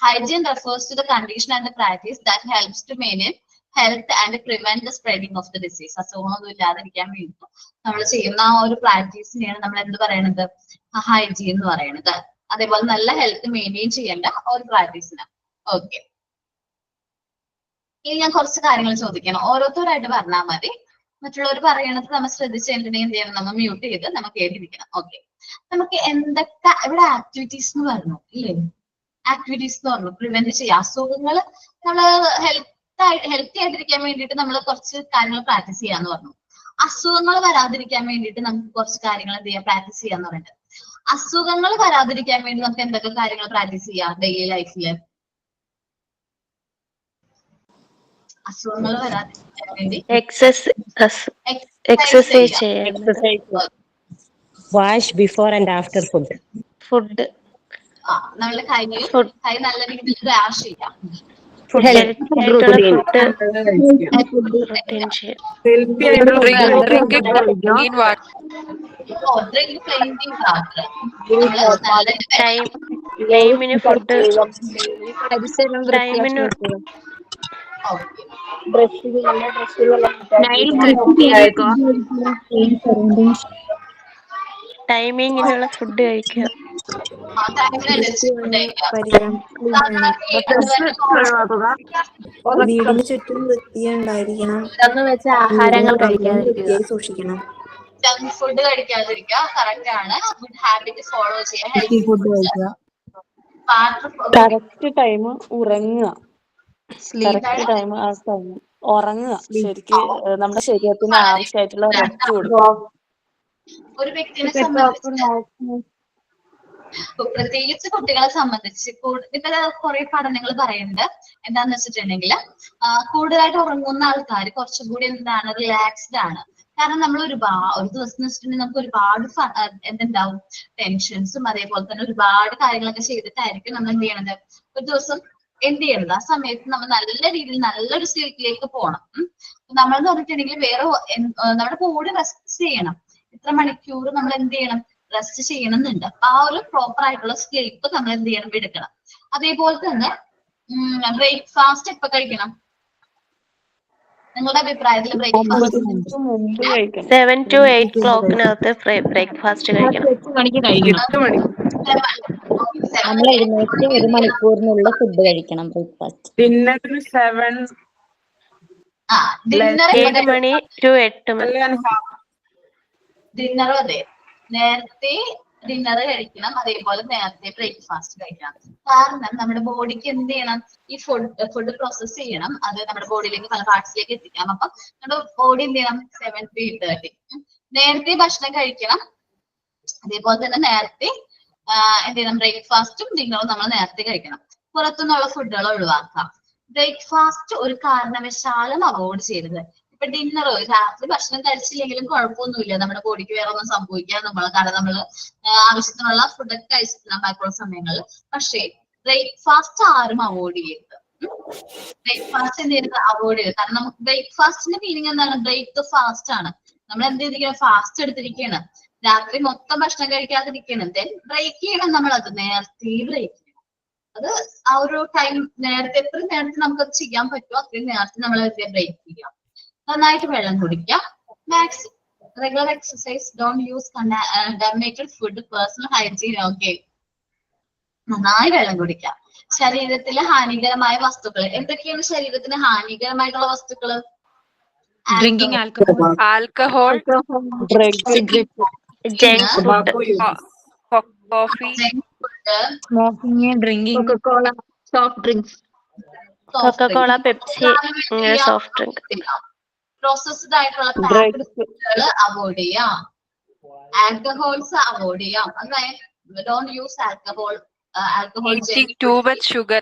Hygiene refers to the condition and the practice that helps to maintain health and prevent the spreading of the disease. അസുഖങ്ങളൊന്നും ഇല്ലാതിരിക്കാൻ വേണ്ടി നമ്മൾ ചെയ്യുന്ന ആ ഒരു പ്രാക്ടീസിനെയാണ് നമ്മൾ എന്ത് പറയണത്, ഹൈജീൻ എന്ന് പറയുന്നത്. അതേപോലെ നല്ല ഹെൽത്ത് മെയിൻറ്റെയിൻ ചെയ്യേണ്ട ഒരു പ്രാക്ടീസിന്. ഓക്കെ, ഇനി ഞാൻ കുറച്ച് കാര്യങ്ങൾ ചോദിക്കണം, ഓരോരുത്തരായിട്ട് പറഞ്ഞാൽ മതി. മറ്റുള്ളവർ പറയണത് നമ്മൾ ശ്രദ്ധിച്ചിട്ടുണ്ടെങ്കിൽ എന്ത് ചെയ്യണം, നമ്മൾ മ്യൂട്ട് ചെയ്ത് നമുക്ക് കേട്ടിരിക്കണം. ഓക്കെ, നമുക്ക് എന്തൊക്കെ ഇവിടെ ആക്ടിവിറ്റീസ് എന്ന് പറഞ്ഞു ഇല്ലേ? ആക്ടിവിറ്റീസ് എന്ന് പറഞ്ഞു പ്രിവെന്റ് ചെയ്യുക, അസുഖങ്ങൾ നമ്മൾ ഹെൽത്തി ആയിട്ടിരിക്കാൻ വേണ്ടിയിട്ട് നമ്മൾ കുറച്ച് കാര്യങ്ങൾ പ്രാക്ടീസ് ചെയ്യാന്ന് പറഞ്ഞു. അസുഖങ്ങൾ വരാതിരിക്കാൻ വേണ്ടിയിട്ട് നമുക്ക് കുറച്ച് കാര്യങ്ങൾ എന്ത് ചെയ്യാം, പ്രാക്ടീസ് ചെയ്യാന്ന് പറഞ്ഞിട്ട്. അസുഖങ്ങൾ വരാതിരിക്കാൻ വേണ്ടി നമുക്ക് എന്തൊക്കെ കാര്യങ്ങൾ പ്രാക്ടീസ് ചെയ്യാം ഡെയിലി ലൈഫില്? അസുഖങ്ങൾ വരാതിരിക്കാൻ വേണ്ടി എക്സസൈസ് ചെയ്യാം. Wash before and after food. നമ്മള് കൈ നല്ല രീതിയിൽ വാഷ് ചെയ്യാം. ടൈമിന് ഫുഡ്, ടൈമിന് ടൈമിങ്ങിനുള്ള ഫുഡ് കഴിക്കുക. വീടിന് ചുറ്റും വൃത്തിയുണ്ടായിരിക്കണം. ആഹാരങ്ങൾ കഴിക്കാതിരിക്കുക, സൂക്ഷിക്കണം. ജങ്ക് ഫുഡ് കഴിക്കാതിരിക്കുക, കറക്റ്റ് ആണ്. ഗുഡ് ഹാബിറ്റ് ഫോളോ ചെയ്യുക. ഫുഡ് കഴിക്കുക, കറക്റ്റ് ടൈം ഉറങ്ങുക, കറക്റ്റ് ടൈം ആ ടൈം ഉറങ്ങുക. ശരിക്കും നമ്മുടെ ശരീരത്തിന് ആവശ്യമായിട്ടുള്ള റെസ്റ്റ് കൊടുക്കുക. ഒരു വ്യക്തിനെ സംബന്ധിച്ച്, പ്രത്യേകിച്ച് കുട്ടികളെ സംബന്ധിച്ച് ഇപ്പൊ കുറെ പഠനങ്ങൾ പറയുന്നുണ്ട്. എന്താന്ന് വെച്ചിട്ടുണ്ടെങ്കിൽ കൂടുതലായിട്ട് ഉറങ്ങുന്ന ആൾക്കാർ കുറച്ചും കൂടി എന്താണ്, റിലാക്സ്ഡ് ആണ്. കാരണം നമ്മൾ ഒരു ദിവസം എന്ന് വെച്ചിട്ടുണ്ടെങ്കിൽ നമുക്ക് ഒരുപാട് എന്തുണ്ടാവും, ടെൻഷൻസും അതേപോലെ തന്നെ ഒരുപാട് കാര്യങ്ങളൊക്കെ ചെയ്തിട്ടായിരിക്കും നമ്മൾ എന്ത് ചെയ്യണത്, ഒരു ദിവസം എന്ത് ചെയ്യണത്. ആ സമയത്ത് നമ്മൾ നല്ല രീതിയിൽ നല്ലൊരു സ്റ്റേറ്റിലേക്ക് പോകണം. നമ്മൾ എന്ന് പറഞ്ഞിട്ടുണ്ടെങ്കിൽ വേറെ നമ്മുടെ ബോഡി റെസ്റ്റ് ചെയ്യണം. ഇത്ര മണിക്കൂർ നമ്മൾ എന്ത് ചെയ്യണം, റെസ്റ്റ് ചെയ്യണമെന്നുണ്ട്. അപ്പൊ ആ ഒരു പ്രോപ്പർ ആയിട്ടുള്ള സ്ലീപ്പ് നമ്മൾ എന്ത് ചെയ്യണം, എടുക്കണം. അതേപോലെ തന്നെ ബ്രേക്ക്ഫാസ്റ്റ് എപ്പോ കഴിക്കണം? നിങ്ങളുടെ അഭിപ്രായത്തിൽ ബ്രേക്ക്ഫാസ്റ്റ് 7 to 8 o'clockനകത്ത് ബ്രേക്ക്ഫാസ്റ്റ് കഴിക്കണം. 8 മണിക്ക് കഴിക്കണം. നമ്മൾ എഴുന്നേറ്റ് 1 മണിക്കൂറിനുള്ള ഫുഡ് കഴിക്കണം. ബ്രേക്ക്ഫാസ്റ്റ് ഡിന്നറിന് 7 മണി to 8 മണി. ഡിന്നറും അതെ, നേരത്തെ ഡിന്നർ കഴിക്കണം, അതേപോലെ നേരത്തെ ബ്രേക്ക്ഫാസ്റ്റ് കഴിക്കണം. കാരണം നമ്മുടെ ബോഡിക്ക് എന്ത് ചെയ്യണം, ഈ ഫുഡ് പ്രോസസ് ചെയ്യണം, അത് നമ്മുടെ ബോഡിയിലേക്ക് പല പാർട്സിലേക്ക് എത്തിക്കണം. അപ്പൊ നമ്മുടെ ബോഡി എന്ത് ചെയ്യണം, 7 to 8:30 നേരത്തെ ഭക്ഷണം കഴിക്കണം. അതേപോലെ തന്നെ നേരത്തെ എന്ത് ചെയ്യണം, ബ്രേക്ക്ഫാസ്റ്റും ഡിന്നറും നമ്മൾ നേരത്തെ കഴിക്കണം. പുറത്തുനിന്നുള്ള ഫുഡുകൾ ഒഴിവാക്കാം. ബ്രേക്ക്ഫാസ്റ്റ് ഒരു കാരണവശാലും അവോയ്ഡ് ചെയ്യരുത്. ഇപ്പൊ ഡിന്നർ, രാത്രി ഭക്ഷണം കഴിച്ചില്ലെങ്കിലും കുഴപ്പമൊന്നുമില്ല, നമ്മുടെ ബോഡിക്ക് വേറെ ഒന്നും സംഭവിക്കാൻ കാരണം നമ്മൾ ആവശ്യത്തിനുള്ള ഫുഡൊക്കെ കഴിച്ചിട്ടില്ല ബാക്കിയുള്ള സമയങ്ങളിൽ. പക്ഷേ ബ്രേക്ക്ഫാസ്റ്റ് ആരും അവോയ്ഡ് ചെയ്യരുത്. ബ്രേക്ക്ഫാസ്റ്റ് എന്ത് ചെയ്യരുത്, അവോയ്ഡ് ചെയ്യരുത്. കാരണം നമുക്ക് ബ്രേക്ക്ഫാസ്റ്റിന്റെ മീനിങ് എന്താണ്, ബ്രേക്ക് ദ ഫാസ്റ്റ് ആണ്. നമ്മൾ എന്ത് ചെയ്തിരിക്കണം, ഫാസ്റ്റ് എടുത്തിരിക്കുകയാണ്, രാത്രി മൊത്തം ഭക്ഷണം കഴിക്കാതിരിക്കണം. ദെൻ ബ്രേക്ക് ചെയ്യണം, നമ്മൾ അത് നേരത്തെ ബ്രേക്ക് ചെയ്യണം. അത് ആ ഒരു ടൈം നേരത്തെ, എത്രയും നേരത്തെ നമുക്കത് ചെയ്യാൻ പറ്റുമോ അത്രയും നേരത്തെ നമ്മൾ ബ്രേക്ക് ചെയ്യാം. നന്നായിട്ട് വെള്ളം കുടിക്കാം. Maximum regular exercise, don't use contaminated food, personal hygiene. Okay, നന്നായി വെള്ളം കുടിക്കാം. ശരീരത്തിലെ ഹാനികരമായ വസ്തുക്കൾ എന്തൊക്കെയാണ്? ശരീരത്തിന് ഹാനികരമായിട്ടുള്ള വസ്തുക്കൾ: drinking alcohol, drugs, junk food, coffee, smoking, drinking, Coca Cola, soft drinks, Coca Cola, Pepsi, soft drink. Processed ആയിട്ടുള്ള പാക്ക്ഡ് ഫുഡുകൾ അവോയ്ഡ് ചെയ്യാം. ആൽക്കഹോൾസ് അവോയ്ഡ് ചെയ്യാം. അതായത് don't use alcohol sugar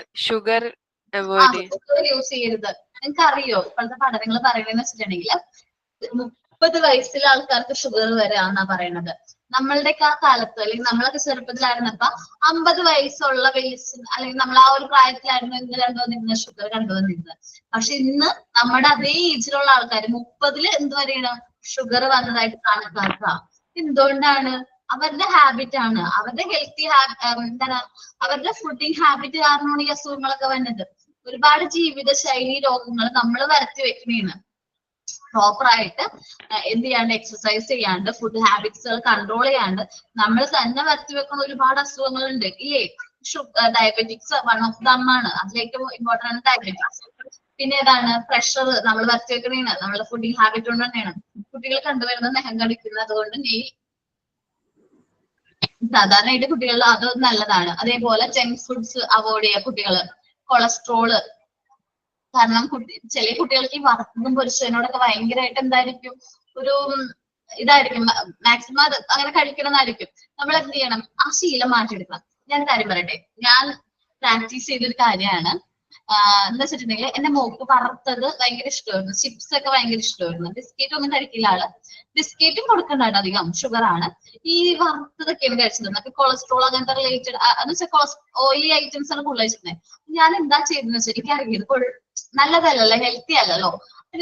use ചെയ്യരുത്. നിങ്ങൾക്ക് അറിയോ ഇപ്പോഴത്തെ പഠനങ്ങൾ പറയുന്നതെന്ന് വെച്ചിട്ടുണ്ടെങ്കിൽ 30 വയസ്സിലെ ആൾക്കാർക്ക് ഷുഗർ വരാന്നാ പറയണത്. നമ്മളുടെയൊക്കെ ആ കാലത്ത്, അല്ലെങ്കിൽ നമ്മളൊക്കെ ചെറുപ്പത്തിലായിരുന്നപ്പോ 50 വയസ്സുള്ള വയസ്സിൽ, അല്ലെങ്കിൽ നമ്മൾ ആ ഒരു പ്രായത്തിലായിരുന്നു ഇന്ന് കണ്ടുവന്നിരുന്നത്, ഷുഗർ കണ്ടുവന്നിരുന്നത്. പക്ഷെ ഇന്ന് നമ്മുടെ അതേ ഏജിലുള്ള ആൾക്കാർ 30-ൽ എന്ത് വരെയാണ് ഷുഗർ വന്നതായിട്ട് കണക്കാക്കുക. എന്തുകൊണ്ടാണ്? അവരുടെ ഹാബിറ്റ് ആണ്, അവരുടെ ഹെൽത്തി എന്താണ് അവരുടെ ഫുഡിങ് ഹാബിറ്റ് കാരണമാണ് ഈ അസുഖങ്ങളൊക്കെ വന്നത്. ഒരുപാട് ജീവിതശൈലി രോഗങ്ങൾ നമ്മൾ വരുത്തി വെക്കുന്നതാണ്. പ്രോപ്പർ ആയിട്ട് എന്ത് ചെയ്യാണ്ട്, എക്സസൈസ് ചെയ്യാണ്ട്, ഫുഡ് ഹാബിറ്റ്സുകൾ കൺട്രോൾ ചെയ്യാണ്ട് നമ്മൾ തന്നെ വരുത്തി വെക്കുന്ന ഒരുപാട് അസുഖങ്ങളുണ്ട് ഇല്ലേ? ഡയബറ്റിക്സ് വൺ ഓഫ് ദം ആണ്. അതിലേറ്റവും ഇമ്പോർട്ടൻ്റ് ആണ് ഡയബറ്റിക്സ്. പിന്നെ ഏതാണ്? പ്രഷർ നമ്മൾ വരുത്തി വെക്കുന്നതാണ്, നമ്മുടെ ഫുഡിങ് ഹാബിറ്റ് കൊണ്ട് തന്നെയാണ്. കുട്ടികൾ കണ്ടുവരുന്നത് നഖം കടിക്കുന്നത് കൊണ്ട് സാധാരണയായിട്ട് കുട്ടികളിൽ അത് നല്ലതാണ്. അതേപോലെ ജങ്ക് ഫുഡ്സ് അവോയ്ഡ് ചെയ്യുക കുട്ടികള്. കൊളസ്ട്രോള്, കാരണം ചില കുട്ടികൾക്ക് ഈ വറുത്തതും പൊരിച്ചതിനോടൊക്കെ ഭയങ്കരമായിട്ട് എന്തായിരിക്കും, ഒരു ഇതായിരിക്കും, മാക്സിമം അത് അങ്ങനെ കഴിക്കണമെന്നായിരിക്കും. നമ്മൾ എന്ത് ചെയ്യണം? ആ ശീലം മാറ്റിയെടുക്കണം. ഞാൻ കാര്യം പറയട്ടെ, ഞാൻ പ്രാക്ടീസ് ചെയ്തൊരു കാര്യമാണ്. എന്താ വെച്ചിട്ടുണ്ടെങ്കിൽ എന്റെ മോക്ക് വറുത്തത് ഭയങ്കര ഇഷ്ടമായിരുന്നു, ചിപ്സ് ഒക്കെ ഭയങ്കര ഇഷ്ടമായിരുന്നു. ബിസ്ക്കറ്റ് ഒന്നും കഴിക്കില്ല ആള്. ബിസ്ക്കറ്റും കൊടുക്കണ്ടാണ്, അധികം ഷുഗർ ആണ്. ഈ വറുത്തതൊക്കെയാണ് കഴിച്ചിരുന്നത്. അപ്പൊ കൊളസ്ട്രോൾ അങ്ങനത്തെ റിലേറ്റഡ് എന്ന് വെച്ചാൽ ഓയിലി ഐറ്റംസ് ആണ് കൂടുതൽ കഴിച്ചിരുന്നത്. ഞാൻ എന്താ ചെയ്തെന്ന് വെച്ചാൽ എനിക്ക് അറിയത് നല്ലതല്ലല്ലോ, ഹെൽത്തി അല്ലല്ലോ.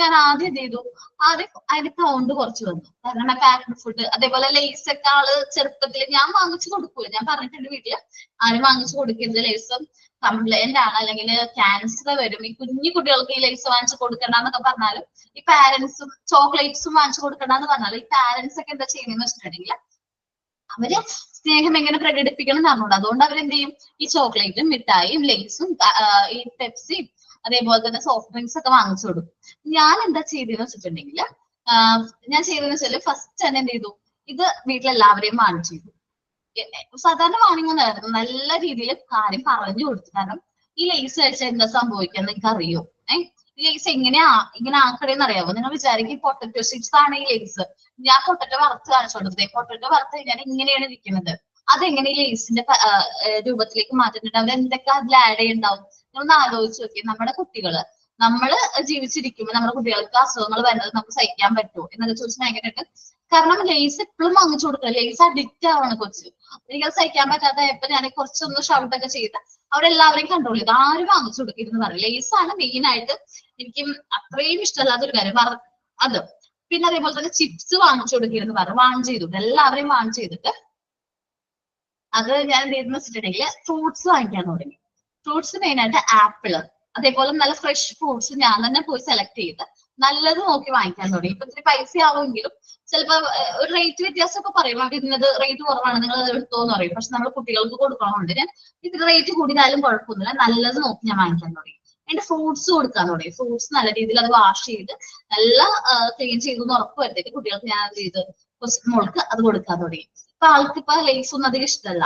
ഞാൻ ആദ്യം എന്ത് ചെയ്തു, ആദ്യം അതിന്റെ കൗണ്ട് കുറച്ച് വന്നു. കാരണം പാക്ഡ് ഫുഡ്, അതേപോലെ ലേസ് ഒക്കെ ആള് ചെറുപ്പത്തിൽ ഞാൻ വാങ്ങിച്ചു കൊടുക്കൂല. ഞാൻ പറഞ്ഞിട്ടുണ്ട് വീട്ടില് ആരും വാങ്ങിച്ചു കൊടുക്കരുത്, ലേസ് കംപ്ലൈന്റ് ആണ്, അല്ലെങ്കിൽ ക്യാൻസർ വരും. ഈ കുഞ്ഞു കുട്ടികൾക്ക് ഈ ലേസ് വാങ്ങിച്ചു കൊടുക്കണ്ടെന്നൊക്കെ പറഞ്ഞാലും, ഈ പാരന്റ്സും ചോക്ലേറ്റ്സും വാങ്ങിച്ചു കൊടുക്കണ്ടെന്ന് പറഞ്ഞാലും, ഈ പാരന്റ്സ് ഒക്കെ എന്താ ചെയ്യുന്നതെന്ന് വെച്ചിട്ടുണ്ടെങ്കിൽ അവര് സ്നേഹം എങ്ങനെ പ്രകടിപ്പിക്കണം എന്ന് അറിഞ്ഞൂടാ. അതുകൊണ്ട് അവരെന്ത് ചെയ്യും, ഈ ചോക്ലേറ്റും മിഠായിയും ലേസും ഈ പെപ്സിയും അതേപോലെ തന്നെ സോഫ്റ്റ് ഡ്രിങ്ക്സ് ഒക്കെ വാങ്ങിച്ചു കൊടുക്കും. ഞാൻ എന്താ ചെയ്തതെന്ന് വെച്ചിട്ടുണ്ടെങ്കിൽ ഞാൻ ചെയ്തതെന്ന് വെച്ചാൽ ഫസ്റ്റ് തന്നെ എന്ത് ചെയ്തു, ഇത് വീട്ടിലെല്ലാവരെയും വാങ്ങിച്ചു ചെയ്തു. സാധാരണ വാങ്ങിങ്ങുന്നായിരുന്നു, നല്ല രീതിയിൽ കാര്യം പറഞ്ഞു കൊടുത്തു. കാരണം ഈ ലേസ് കഴിച്ചാൽ എന്താ സംഭവിക്കാന്ന് എനിക്ക് അറിയോ. ഈ ലേസ് ഇങ്ങനെ ആക്കണേന്ന് അറിയാമോ? നിങ്ങൾ വിചാരിക്കും പൊട്ടറ്റോ ചിപ്സ് ആണ് ഈ ലേസ്. ഞാൻ പൊട്ടറ്റോ വറുത്ത് കാണിച്ചു കൊടുത്തത്. പൊട്ടറ്റോ വറുത്ത് കഴിഞ്ഞാൽ ഇങ്ങനെയാണ് ഇരിക്കുന്നത്. അതെങ്ങനെ ഈ ലേസിന്റെ രൂപത്തിലേക്ക് മാറ്റുന്നുണ്ട്, അവർ എന്തൊക്കെ അതിൽ ആഡ് ചെയ്യുന്നുണ്ടാവും? ഒന്ന് ആലോചിച്ച് നോക്കി. നമ്മുടെ കുട്ടികള്, നമ്മള് ജീവിച്ചിരിക്കുമ്പോൾ നമ്മുടെ കുട്ടികൾക്ക് അസുഖങ്ങൾ വരുന്നത് നമുക്ക് സഹിക്കാൻ പറ്റുമോ എന്നൊക്കെ ചോദിച്ചാൽ ഭയങ്കരമായിട്ട്. കാരണം ലേസ് എപ്പോഴും വാങ്ങിച്ചു കൊടുക്കുക, ലേസ് അഡിക്റ്റ് ആവാണ് കൊച്ചു. എനിക്കത് സഹിക്കാൻ പറ്റാത്ത ഇപ്പൊ ഞാൻ കുറച്ചൊന്ന് ഷൗട്ടൊക്കെ ചെയ്ത് അവരെല്ലാവരെയും കൺട്രോൾ ചെയ്ത് ആരും വാങ്ങിച്ചു കൊടുക്കരുതെന്ന് പറയും. ലേസ് ആണ് മെയിൻ ആയിട്ട് എനിക്ക് അത്രയും ഇഷ്ടമല്ലാത്തൊരു കാര്യം അത്. പിന്നെ അതേപോലെ തന്നെ ചിപ്സ് വാങ്ങിച്ചു കൊടുക്കരുതെന്ന് പറഞ്ഞു. വാൺ ചെയ്തു, എല്ലാവരെയും വാൺ ചെയ്തിട്ട് അത് ഞാൻ എന്ത് ചെയ്തെന്ന് വെച്ചിട്ടുണ്ടെങ്കിൽ ഫ്രൂട്ട്സ് വാങ്ങിക്കാൻ തുടങ്ങി. ഫ്രൂട്ട്സ് മെയിൻ ആയിട്ട് ആപ്പിള്, അതേപോലെ നല്ല ഫ്രഷ് ഫ്രൂട്ട്സ് ഞാൻ തന്നെ പോയി സെലക്ട് ചെയ്ത് നല്ലത് നോക്കി വാങ്ങിക്കാൻ തുടങ്ങി. ഇപ്പൊ ഇത്തിരി പൈസ ആവുമെങ്കിലും ചിലപ്പോ ഒരു റേറ്റ് വ്യത്യാസമൊക്കെ പറയും, അത് ഇന്നത് റേറ്റ് കുറവാണ് നിങ്ങൾ അത് എടുത്തോന്ന് പറയും. പക്ഷെ നമ്മൾ കുട്ടികൾക്ക് കൊടുക്കണമുണ്ട്, ഞാൻ ഇത്തിരി റേറ്റ് കൂടിയാലും കുഴപ്പമൊന്നുമില്ല, നല്ലത് നോക്കി ഞാൻ വാങ്ങിക്കാൻ തുടങ്ങി. അതിന്റെ ഫ്രൂട്ട്സ് കൊടുക്കാൻ തുടങ്ങി. ഫ്രൂട്ട്സ് നല്ല രീതിയിൽ അത് വാഷ് ചെയ്ത് നല്ല ക്ലീൻ ചെയ്തെന്ന് ഉറപ്പ് വരുത്തിയിട്ട് കുട്ടികൾക്ക് ഞാൻ എന്ത് ചെയ്ത് മോൾക്ക് അത് കൊടുക്കാൻ തുടങ്ങി. ഇപ്പൊ ആൾക്ക് ഇപ്പൊ ലേസ് ഒന്നും അധികം ഇഷ്ടമല്ല,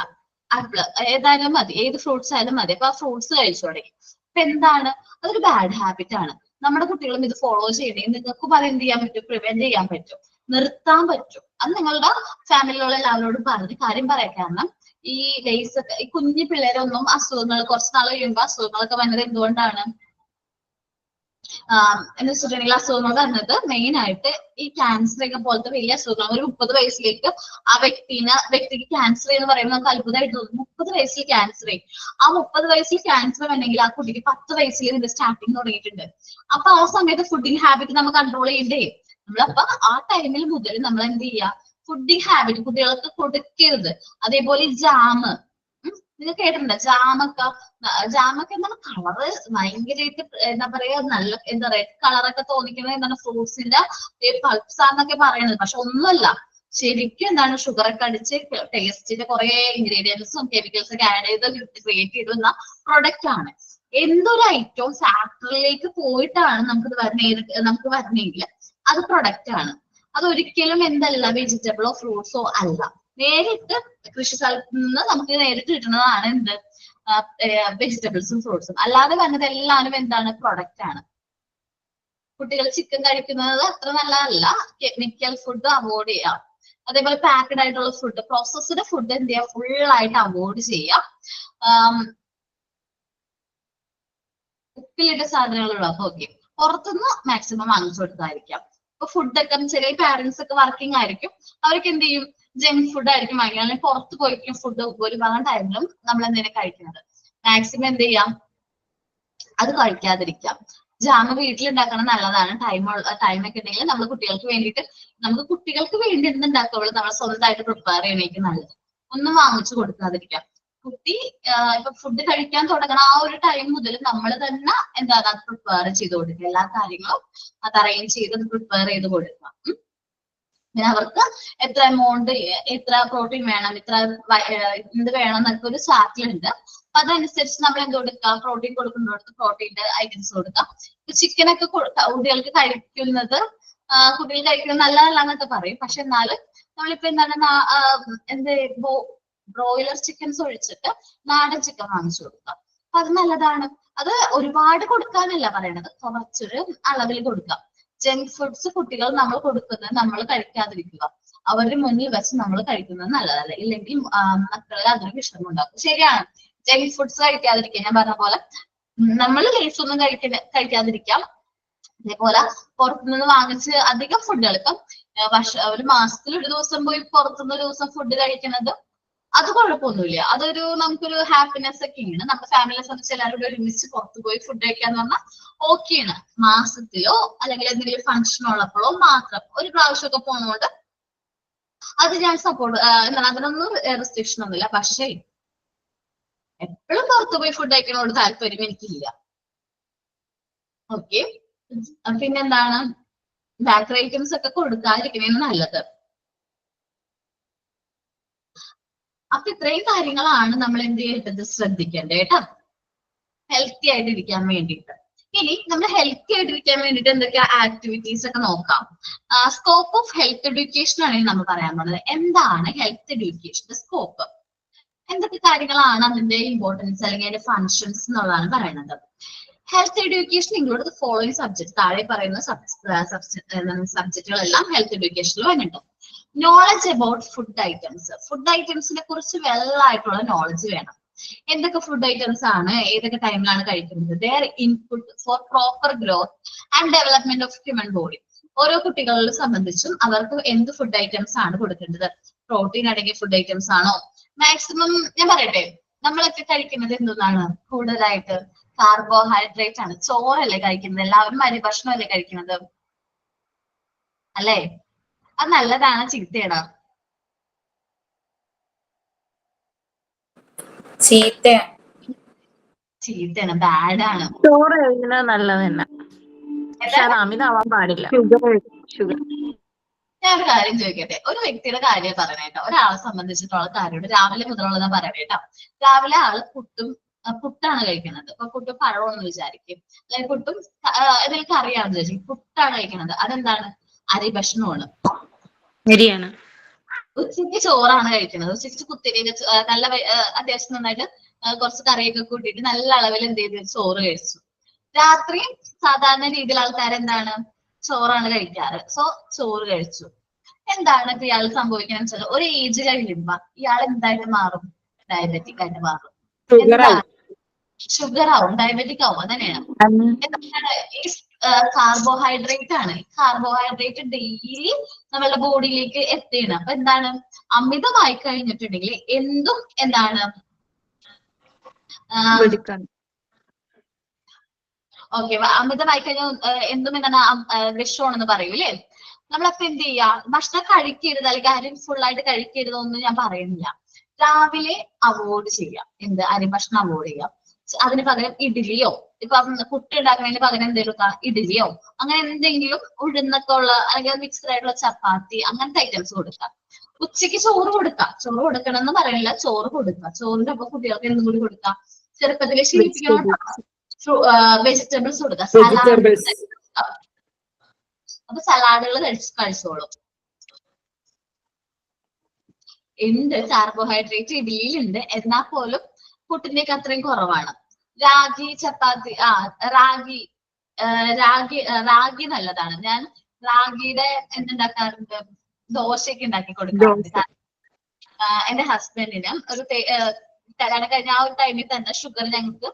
ആപ്പിള് ഏതായാലും മതി, ഏത് ഫ്രൂട്ട്സ് ആയാലും മതി. അപ്പൊ ആ ഫ്രൂട്ട്സ് കഴിച്ചു തുടങ്ങി. അപ്പൊ എന്താണ്, അതൊരു ബാഡ് ഹാബിറ്റ് ആണ്. നമ്മുടെ കുട്ടികളും ഇത് ഫോളോ ചെയ്യണേ. നിങ്ങൾക്കും അത് എന്ത് ചെയ്യാൻ പറ്റും, പ്രിവെന്റ് ചെയ്യാൻ പറ്റും, നിർത്താൻ പറ്റും. അത് നിങ്ങളുടെ ഫാമിലിയിലുള്ള എല്ലാവരോടും പറഞ്ഞ് കാര്യം പറയാം. കാരണം ഈ ലേസ് ഒക്കെ ഈ കുഞ്ഞു പിള്ളേരൊന്നും അസുഖങ്ങൾ കുറച്ച് നാൾ കഴിയുമ്പോൾ അസുഖങ്ങളൊക്കെ വന്നത് എന്തുകൊണ്ടാണ് എന്ന് വെച്ചിട്ടുണ്ടെങ്കിൽ, അസുഖങ്ങൾ വരുന്നത് മെയിൻ ആയിട്ട് ഈ ക്യാൻസർ ഒക്കെ പോലത്തെ വലിയ അസുഖങ്ങൾ. ഒരു 30 വയസ്സിലേക്ക് ആ വ്യക്തിക്ക് ക്യാൻസർ എന്ന് പറയുമ്പോൾ നമുക്ക് അത്ഭുതമായിട്ട് തോന്നും. 30 വയസ്സിൽ ക്യാൻസർ, ആ 30 വയസ്സിൽ ക്യാൻസർ വേണമെങ്കിൽ ആ കുട്ടിക്ക് 10 വയസ്സിൽ ഇതിന്റെ സ്റ്റാർട്ടിങ് തുടങ്ങിയിട്ടുണ്ട്. അപ്പൊ ആ സമയത്ത് ഫുഡിങ് ഹാബിറ്റ് നമ്മൾ കൺട്രോൾ ചെയ്യണ്ടേ? നമ്മളപ്പോ ആ ടൈമിൽ മുതൽ നമ്മൾ എന്ത് ചെയ്യുക, ഫുഡിങ് ഹാബിറ്റ് കുട്ടികൾക്ക് കൊടുക്കരുത്. അതേപോലെ ജാമ്, നിങ്ങൾ കേട്ടിട്ടുണ്ടോ ജാമൊക്കെ എന്താണ് കളറ് ഭയങ്കരമായിട്ട് എന്താ പറയാ, നല്ല എന്താ പറയാ കളറൊക്കെ തോന്നിക്കുന്നത് എന്താണ്, ഫ്രൂട്ട്സിന്റെ പൾപ്സ് ആണെന്നൊക്കെ പറയുന്നത്. പക്ഷെ ഒന്നുമല്ല, ശരിക്കും എന്താണ് ഷുഗർ ഒക്കെ അടിച്ച് ടേസ്റ്റിന്റെ കുറെ ഇൻഗ്രീഡിയൻസും കെമിക്കൽസ് ഒക്കെ ആഡ് ചെയ്ത് ക്രിയേറ്റ് ചെയ്തുന്ന പ്രൊഡക്റ്റ് ആണ്. എന്തൊരു ഐറ്റവും ഫാക്ടറിയിലേക്ക് പോയിട്ടാണ് നമുക്ക് വരണമെങ്കിൽ അത് പ്രൊഡക്റ്റ് ആണ്. അതൊരിക്കലും എന്തല്ല വെജിറ്റബിളോ ഫ്രൂട്ട്സോ അല്ല, നേരിട്ട് കൃഷി സ്ഥലത്ത് നിന്ന് നമുക്ക് നേരിട്ട് കിട്ടുന്നതാണ് എന്ത് വെജിറ്റബിൾസും ഫ്രൂട്ട്സും. അല്ലാതെ വരുന്നത് എല്ലാവരും എന്താണ്, പ്രൊഡക്റ്റ് ആണ്. കുട്ടികൾ ചിക്കൻ കഴിക്കുന്നത് അത്ര നല്ലതല്ല. കെമിക്കൽ ഫുഡ് അവോയ്ഡ് ചെയ്യാം. അതേപോലെ പാക്ഡ് ആയിട്ടുള്ള ഫുഡ്, പ്രോസസ്ഡ് ഫുഡ് എന്ത് ചെയ്യാം, ഫുൾ ആയിട്ട് അവോയ്ഡ് ചെയ്യാം. ഉപ്പിലിട്ട സാധനങ്ങളുള്ള ഓക്കെ പുറത്തുനിന്ന് മാക്സിമം വാങ്ങിച്ചു കൊടുത്തായിരിക്കാം. ഇപ്പൊ ഫുഡൊക്കെ ചെറിയ പാരന്റ്സ് ഒക്കെ വർക്കിംഗ് ആയിരിക്കും, അവർക്ക് എന്ത് ചെയ്യും, ജങ്ക് ഫുഡ് ആയിരിക്കും വാങ്ങിക്കുക. അല്ലെങ്കിൽ പുറത്ത് പോയിരിക്കും ഫുഡ് ഭൂരിഭാഗം ടൈമിലും നമ്മൾ എന്തെങ്കിലും കഴിക്കുന്നത്. മാക്സിമം എന്ത് ചെയ്യാം, അത് കഴിക്കാതിരിക്കാം. ജാമ് വീട്ടിലുണ്ടാക്കണം നല്ലതാണ്. ടൈമൊക്കെ ഉണ്ടെങ്കിൽ നമ്മൾ കുട്ടികൾക്ക് വേണ്ടിയിട്ട് നമുക്ക് കുട്ടികൾക്ക് വേണ്ടി എന്തുണ്ടാക്കുള്ളൂ നമ്മൾ സ്വന്തമായിട്ട് പ്രിപ്പയർ ചെയ്യണേക്ക് നല്ലത്. ഒന്നും വാങ്ങിച്ചു കൊടുക്കാതിരിക്കാം. കുട്ടി ഇപ്പൊ ഫുഡ് കഴിക്കാൻ തുടങ്ങണ ആ ഒരു ടൈം മുതൽ നമ്മൾ തന്നെ എന്താണ് അത് പ്രിപ്പയർ ചെയ്ത് കൊടുക്കുക. എല്ലാ കാര്യങ്ങളും അത് അറേഞ്ച് ചെയ്ത് പ്രിപ്പയർ ചെയ്ത് കൊടുക്കുക. പിന്നെ അവർക്ക് എത്ര എമൗണ്ട്, എത്ര പ്രോട്ടീൻ വേണം, ഇത്ര എന്ത് വേണം എന്നൊക്കെ ഒരു ചാർട്ടിലുണ്ട്. അപ്പൊ അതനുസരിച്ച് നമ്മൾ എന്ത് കൊടുക്കാം, പ്രോട്ടീൻ കൊടുക്കുന്നിടത്ത് പ്രോട്ടീൻ്റെ ഐറ്റംസ് കൊടുക്കാം. ഇപ്പൊ ചിക്കനൊക്കെ കുട്ടികൾക്ക് കഴിക്കുന്നത് കുട്ടികൾ കഴിക്കുന്നത് നല്ലതല്ല എന്നൊക്കെ പറയും. പക്ഷെ എന്നാലും നമ്മളിപ്പോ എന്താണ് ബ്രോയിലർ ചിക്കൻസ് ഒഴിച്ചിട്ട് നാടൻ ചിക്കൻ വാങ്ങിച്ചു കൊടുക്കാം. അപ്പൊ അത് നല്ലതാണ്. അത് ഒരുപാട് കൊടുക്കാനല്ല പറയണത്, കുറച്ചൊരു അളവിൽ കൊടുക്കാം. ജങ്ക് ഫുഡ്സ് കുട്ടികൾ നമ്മൾ കൊടുക്കുന്നത് നമ്മൾ കഴിക്കാതിരിക്കുക. അവരുടെ മുന്നിൽ വെച്ച് നമ്മൾ കഴിക്കുന്നത് നല്ലതല്ല. ഇല്ലെങ്കിൽ മക്കളിൽ അതൊരു വിഷമം ഉണ്ടാക്കും. ശരിയാണ്, ജങ്ക് ഫുഡ്സ് കഴിക്കാതിരിക്കുക. ഞാൻ പറഞ്ഞ പോലെ നമ്മൾ ലേസ് ഒന്നും കഴിക്കാതിരിക്കാം. അതേപോലെ പുറത്തുനിന്ന് വാങ്ങിച്ച് അധികം ഫുഡുകൾ ഇപ്പം ഒരു മാസത്തിൽ ഒരു ദിവസം പോയി പുറത്തുനിന്ന് ഒരു ദിവസം ഫുഡ് കഴിക്കുന്നത് അത് കുഴപ്പമൊന്നുമില്ല. അതൊരു നമുക്കൊരു ഹാപ്പിനെസ് ഒക്കെയാണ്. നമ്മുടെ ഫാമിലിയെ സംബന്ധിച്ച് എല്ലാവരും ഒരുമിച്ച് പുറത്തു പോയി ഫുഡ് കഴിക്കാന്ന് പറഞ്ഞാൽ ഓക്കെയാണ്. മാസത്തിലോ അല്ലെങ്കിൽ എന്തെങ്കിലും ഫംഗ്ഷൻ ഉള്ളപ്പോഴോ മാത്രം ഒരു പ്രാവശ്യമൊക്കെ പോകുന്നതുകൊണ്ട് അത് ഞാൻ സപ്പോർട്ട്, അതിനൊന്നും റെസ്ട്രിക്ഷൻ ഒന്നുമില്ല. പക്ഷേ എപ്പോഴും പുറത്തു പോയി ഫുഡ് കഴിക്കുന്നതോട് താല്പര്യം എനിക്കില്ല. ഓക്കെ, പിന്നെന്താണ്, ബേക്കറി ഐറ്റംസ് ഒക്കെ കൊടുക്കാതിരിക്കുന്നതാണ് നല്ലത്. അപ്പൊ ഇത്രയും കാര്യങ്ങളാണ് നമ്മൾ എന്ത് ചെയ്യേണ്ടത്, ശ്രദ്ധിക്കേണ്ടത് കേട്ടോ, ഹെൽത്തി ആയിട്ട് ഇരിക്കാൻ വേണ്ടിയിട്ട്. ഇനി നമ്മൾ ഹെൽത്തി ആയിട്ടിരിക്കാൻ വേണ്ടിയിട്ട് എന്തൊക്കെ ആക്ടിവിറ്റീസ് ഒക്കെ നോക്കാം. സ്കോപ്പ് ഓഫ് ഹെൽത്ത് എഡ്യൂക്കേഷൻ ആണ് നമ്മൾ പറയാൻ പോകുന്നത്. എന്താണ് ഹെൽത്ത് എഡ്യൂക്കേഷന്റെ സ്കോപ്പ്, എന്തൊക്കെ കാര്യങ്ങളാണ് അതിന്റെ ഇമ്പോർട്ടൻസ് അല്ലെങ്കിൽ അതിന്റെ ഫങ്ഷൻസ് എന്നുള്ളതാണ് പറയുന്നത്. Health education include the following subject. താഴെ പറയുന്ന സബ്ജക്റ്റുകളെല്ലാം ഹെൽത്ത് എഡ്യൂക്കേഷനിൽ വരുന്നുണ്ട്. Knowledge about food items. Food ഐറ്റംസിനെ കുറിച്ച് വെള്ളമായിട്ടുള്ള നോളജ് വേണം. എന്തൊക്കെ ഫുഡ് ഐറ്റംസ് ആണ്, ഏതൊക്കെ ടൈമിലാണ് കഴിക്കുന്നത്, their input for proper growth and development of human body. ഓരോ കുട്ടികളെ സംബന്ധിച്ചും അവർക്ക് എന്ത് ഫുഡ് ഐറ്റംസ് ആണ് കൊടുക്കേണ്ടത്, പ്രോട്ടീൻ അടങ്ങിയ ഫുഡ് ഐറ്റംസ് ആണോ, മാക്സിമം ഞാൻ പറയട്ടെ, നമ്മളൊക്കെ കഴിക്കുന്നത് എന്താണ്, കൂടുതലായിട്ട് കാർബോഹൈഡ്രേറ്റ് ആണ്. ചോറല്ലേ കഴിക്കുന്നത്, എല്ലാവരും അരി ഭക്ഷണമല്ലേ കഴിക്കുന്നത് അല്ലേ? അത് നല്ലതാണ് ചീത്തയാണോ? ചീത്തയാണ്, ബാഡാണ്. ചോറ് കഴിക്കുന്നത് നല്ലതല്ല, പക്ഷെ അത് അമിതമാവാൻ പാടില്ല. ഞാൻ ഒരു കാര്യം ചോദിക്കട്ടെ, ഒരു വ്യക്തിയുടെ കാര്യം പറയണേട്ടോ, ഒരാളെ സംബന്ധിച്ചിട്ടുള്ള കാര്യമുണ്ട്, രാവിലെ മുതലുള്ളതാ പറയണേട്ടോ. രാവിലെ ആള് പുട്ടാണ് കഴിക്കുന്നത്. ഇപ്പൊ പുട്ടും പഴമെന്ന് വിചാരിക്കും, അല്ലെങ്കിൽ പുട്ടും എന്തെങ്കിലും അറിയാമെന്ന് വിചാരിക്കും. പുട്ടാണ് കഴിക്കുന്നത്, അതെന്താണ്, അരി ഭക്ഷണമാണ്. ശരിയാണ്. ഉച്ചയ്ക്ക് ചോറാണ് കഴിക്കുന്നത്. ഉച്ചയ്ക്ക് കുത്തിരി നല്ല അത്യാവശ്യം നന്നായിട്ട് കുറച്ച് കറിയൊക്കെ കൂട്ടിയിട്ട് നല്ല അളവിൽ എന്ത് ചെയ്ത് ചോറ് കഴിച്ചു. രാത്രി സാധാരണ രീതിയിൽ ആൾക്കാർ എന്താണ്, ചോറാണ് കഴിക്കാറ്. സോ ചോറ് കഴിച്ചു. എന്താണ് ഇപ്പൊ ഇയാൾ സംഭവിക്കുന്നത് വെച്ചാൽ, ഒരു ഏജ് കഴിയുമ്പോ ഇയാൾ എന്തായിട്ട് മാറും, ഡയബറ്റിക് ആയിട്ട് മാറും. ഷുഗർ ആവും, ഡയബറ്റിക് ആവും. അതന്നെയാണ് ഈ കാർബോഹൈഡ്രേറ്റ് ആണ്. കാർബോഹൈഡ്രേറ്റ് ഡെയിലി നമ്മളുടെ ബോഡിയിലേക്ക് എത്തിയാണ്. അപ്പൊ എന്താണ്, അമിതമായി കഴിഞ്ഞിട്ടുണ്ടെങ്കിൽ എന്തും എന്താണ് ഓക്കെ, അമിതമായി കഴിഞ്ഞാൽ എന്തും എന്താണ് വിഷമാണെന്ന് പറയൂലേ. നമ്മളപ്പോ എന്ത് ചെയ്യാ, ഭക്ഷണം കഴിക്കരുത് അല്ലെങ്കിൽ അരി ഫുൾ ആയിട്ട് കഴിക്കരുതെന്നൊന്നും ഞാൻ പറയുന്നില്ല. രാവിലെ അവോയ്ഡ് ചെയ്യാം, എന്ത് അരി ഭക്ഷണം അവോയ്ഡ് ചെയ്യാം. അതിന് പകരം ഇഡ്ഡലിയോ, ഇപ്പൊ പുട്ട് ഉണ്ടാക്കുന്നതിന് പകരം എന്തെങ്കിലും ഇഡ്ഡലിയോ അങ്ങനെ എന്തെങ്കിലും ഉഴുന്നൊക്കെ ഉള്ള അല്ലെങ്കിൽ മിക്സ്ഡ് ആയിട്ടുള്ള ചപ്പാത്തി അങ്ങനത്തെ ഐറ്റംസ് കൊടുക്കാം. ഉച്ചയ്ക്ക് ചോറ് കൊടുക്കാം. ചോറ് കൊടുക്കണം എന്ന് പറയുന്നില്ല, ചോറ് കൊടുക്കാം. ചോറിന്റെ ഒപ്പം കുട്ടികൾക്ക് എന്തും കൂടി കൊടുക്കാം. ചെറുപ്പത്തിലെ ശീലിപ്പിക്കണം. വെജിറ്റബിൾസ് കൊടുക്കാം, സലാഡ്. അപ്പൊ സലാഡുകൾ കഴിച്ചോളും. ഉണ്ട്, കാർബോഹൈഡ്രേറ്റ് ഇഡ്ഡലിയിലുണ്ട്, എന്നാൽ പോലും പുട്ടിന്റെയൊക്കെ അത്രയും കുറവാണ്. രാഗി ചപ്പാത്തി, റാഗി നല്ലതാണ്. ഞാൻ റാഗിയുടെ എന്തുണ്ടാക്കാറുണ്ട്, ദോശയൊക്കെ ഉണ്ടാക്കി കൊടുക്കാറുണ്ട്. എന്റെ ഹസ്ബൻഡിന് ഒരു കല്യാണം കഴിഞ്ഞ ആ ഒരു ടൈമിൽ തന്നെ ഷുഗർ ഞങ്ങൾക്ക്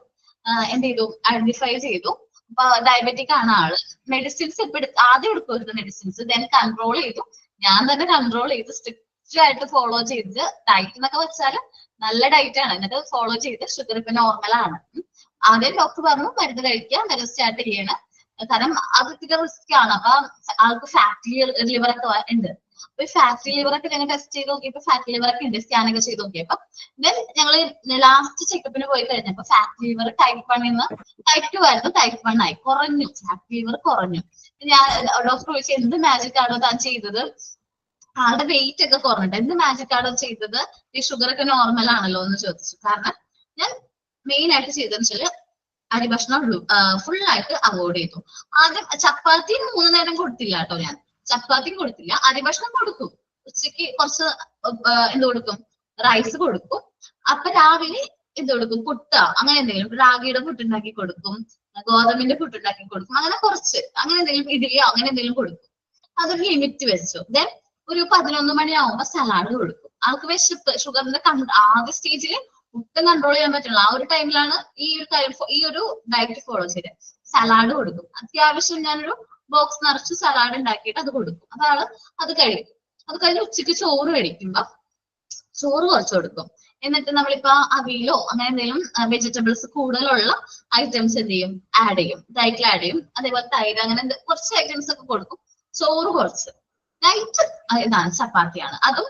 എന്ത് ചെയ്തു, ഐഡന്റിഫൈ ചെയ്തു. അപ്പൊ ഡയബറ്റിക് ആണ് ആള്. മെഡിസിൻസ് ഇപ്പൊ ആദ്യം എടുക്കുമായിരുന്നു മെഡിസിൻസ്, ദെൻ കൺട്രോൾ ചെയ്തു. ഞാൻ തന്നെ കൺട്രോൾ ചെയ്ത് സ്ട്രിക്റ്റ് ആയിട്ട് ഫോളോ ചെയ്ത്, ഡയറ്റ് എന്നൊക്കെ വെച്ചാൽ നല്ല ഡയറ്റ് ആണ്, എന്നിട്ട് ഫോളോ ചെയ്ത് ഷുഗർ ഇപ്പൊ നോർമലാണ്. ആദ്യം ഡോക്ടർ പറഞ്ഞു മരുന്ന് കഴിക്കുക, മരുന്ന് സ്റ്റാർട്ട് ചെയ്യണം. കാരണം അതൊക്കെ റിസ്ക് ആണ്. അപ്പൊ ആൾക്ക് ഫാറ്റി ലിവർ ഒക്കെ ഉണ്ട്. അപ്പൊ ഫാറ്റി ലിവർ ഒക്കെ ഞങ്ങൾ ടെസ്റ്റ് ചെയ്ത് നോക്കിയപ്പോ ഫാറ്റി ലിവർ ഒക്കെ ഉണ്ട്, സ്കാൻ ഒക്കെ ചെയ്ത് നോക്കിയപ്പോ ദെൻ ഞങ്ങള് ലാസ്റ്റ് ചെക്കപ്പിന് പോയി കഴിഞ്ഞപ്പോ ഫാറ്റി ലിവർ ടൈപ്പ് 1 നിന്ന് ടൈപ്പ് 2 ആയിരുന്നു, ടൈപ്പ് 1 ആയി, കുറഞ്ഞു, ഫാറ്റി ലിവർ കുറഞ്ഞു. ഞാൻ ഡോക്ടർ ചോദിച്ചു എന്ത് മാജിക് ആണോ താൻ ചെയ്തത്, ആളുടെ വെയിറ്റ് ഒക്കെ കുറഞ്ഞിട്ട് എന്ത് മാജിക് ആണോ ചെയ്തത്, ഈ ഷുഗർ ഒക്കെ നോർമൽ ആണല്ലോ എന്ന് ചോദിച്ചു. കാരണം ഞാൻ മെയിൻ ആയിട്ട് ചെയ്തതെന്ന് വെച്ചാല് അരിഭക്ഷണം ഫുൾ ആയിട്ട് അവോയ്ഡ് ചെയ്തു. ആദ്യം ചപ്പാത്തി 3 നേരം കൊടുത്തില്ല കേട്ടോ, ഞാൻ ചപ്പാത്തിയും കൊടുത്തില്ല, അരിഭക്ഷണം കൊടുക്കും. ഉച്ചക്ക് കുറച്ച് എന്ത് കൊടുക്കും, റൈസ് കൊടുക്കും. അപ്പൊ രാവിലെ എന്ത് കൊടുക്കും, പുട്ട അങ്ങനെ എന്തെങ്കിലും, റാഗിയുടെ പുട്ടുണ്ടാക്കി കൊടുക്കും, ഗോതമ്പിന്റെ പുട്ടുണ്ടാക്കി കൊടുക്കും, അങ്ങനെ കുറച്ച് അങ്ങനെ എന്തെങ്കിലും, ഇഡ്ഡലിയോ അങ്ങനെ എന്തെങ്കിലും കൊടുക്കും. അതൊരു ലിമിറ്റ് വെച്ചു. ദെൻ ഒരു 11 മണിയാവുമ്പോ സലാഡ് കൊടുക്കും. ആൾക്ക് വിശപ്പ് ഷുഗറിന്റെ ആദ്യ സ്റ്റേജിൽ ഒട്ടും കൺട്രോൾ ചെയ്യാൻ പറ്റില്ല. ആ ഒരു ടൈമിലാണ് ഈ ഒരു ഡയറ്റ് ഫോളോ ചെയ്ത് സലാഡ് കൊടുക്കും. അത്യാവശ്യം ഞാനൊരു ബോക്സ് നിറച്ച് സലാഡ് ഉണ്ടാക്കിയിട്ട് അത് കൊടുക്കും. അപ്പൊ ആള് അത് കഴിക്കും. അത് കഴിഞ്ഞ് ഉച്ചക്ക് ചോറ് കഴിക്കുമ്പോ ചോറ് കുറച്ച് കൊടുക്കും. എന്നിട്ട് നമ്മളിപ്പോ അവിയലോ അങ്ങനെ എന്തെങ്കിലും വെജിറ്റബിൾസ് കൂടുതലുള്ള ഐറ്റംസ് എന്ത് ചെയ്യും, ആഡ് ചെയ്യും, ഡയറ്റിൽ ആഡ് ചെയ്യും. അതേപോലെ തൈര് അങ്ങനെ കുറച്ച് ഐറ്റംസ് ഒക്കെ കൊടുക്കും. ചോറ് കുറച്ച്. നൈറ്റ് ഇതാണ് ചപ്പാത്തിയാണ്. അതും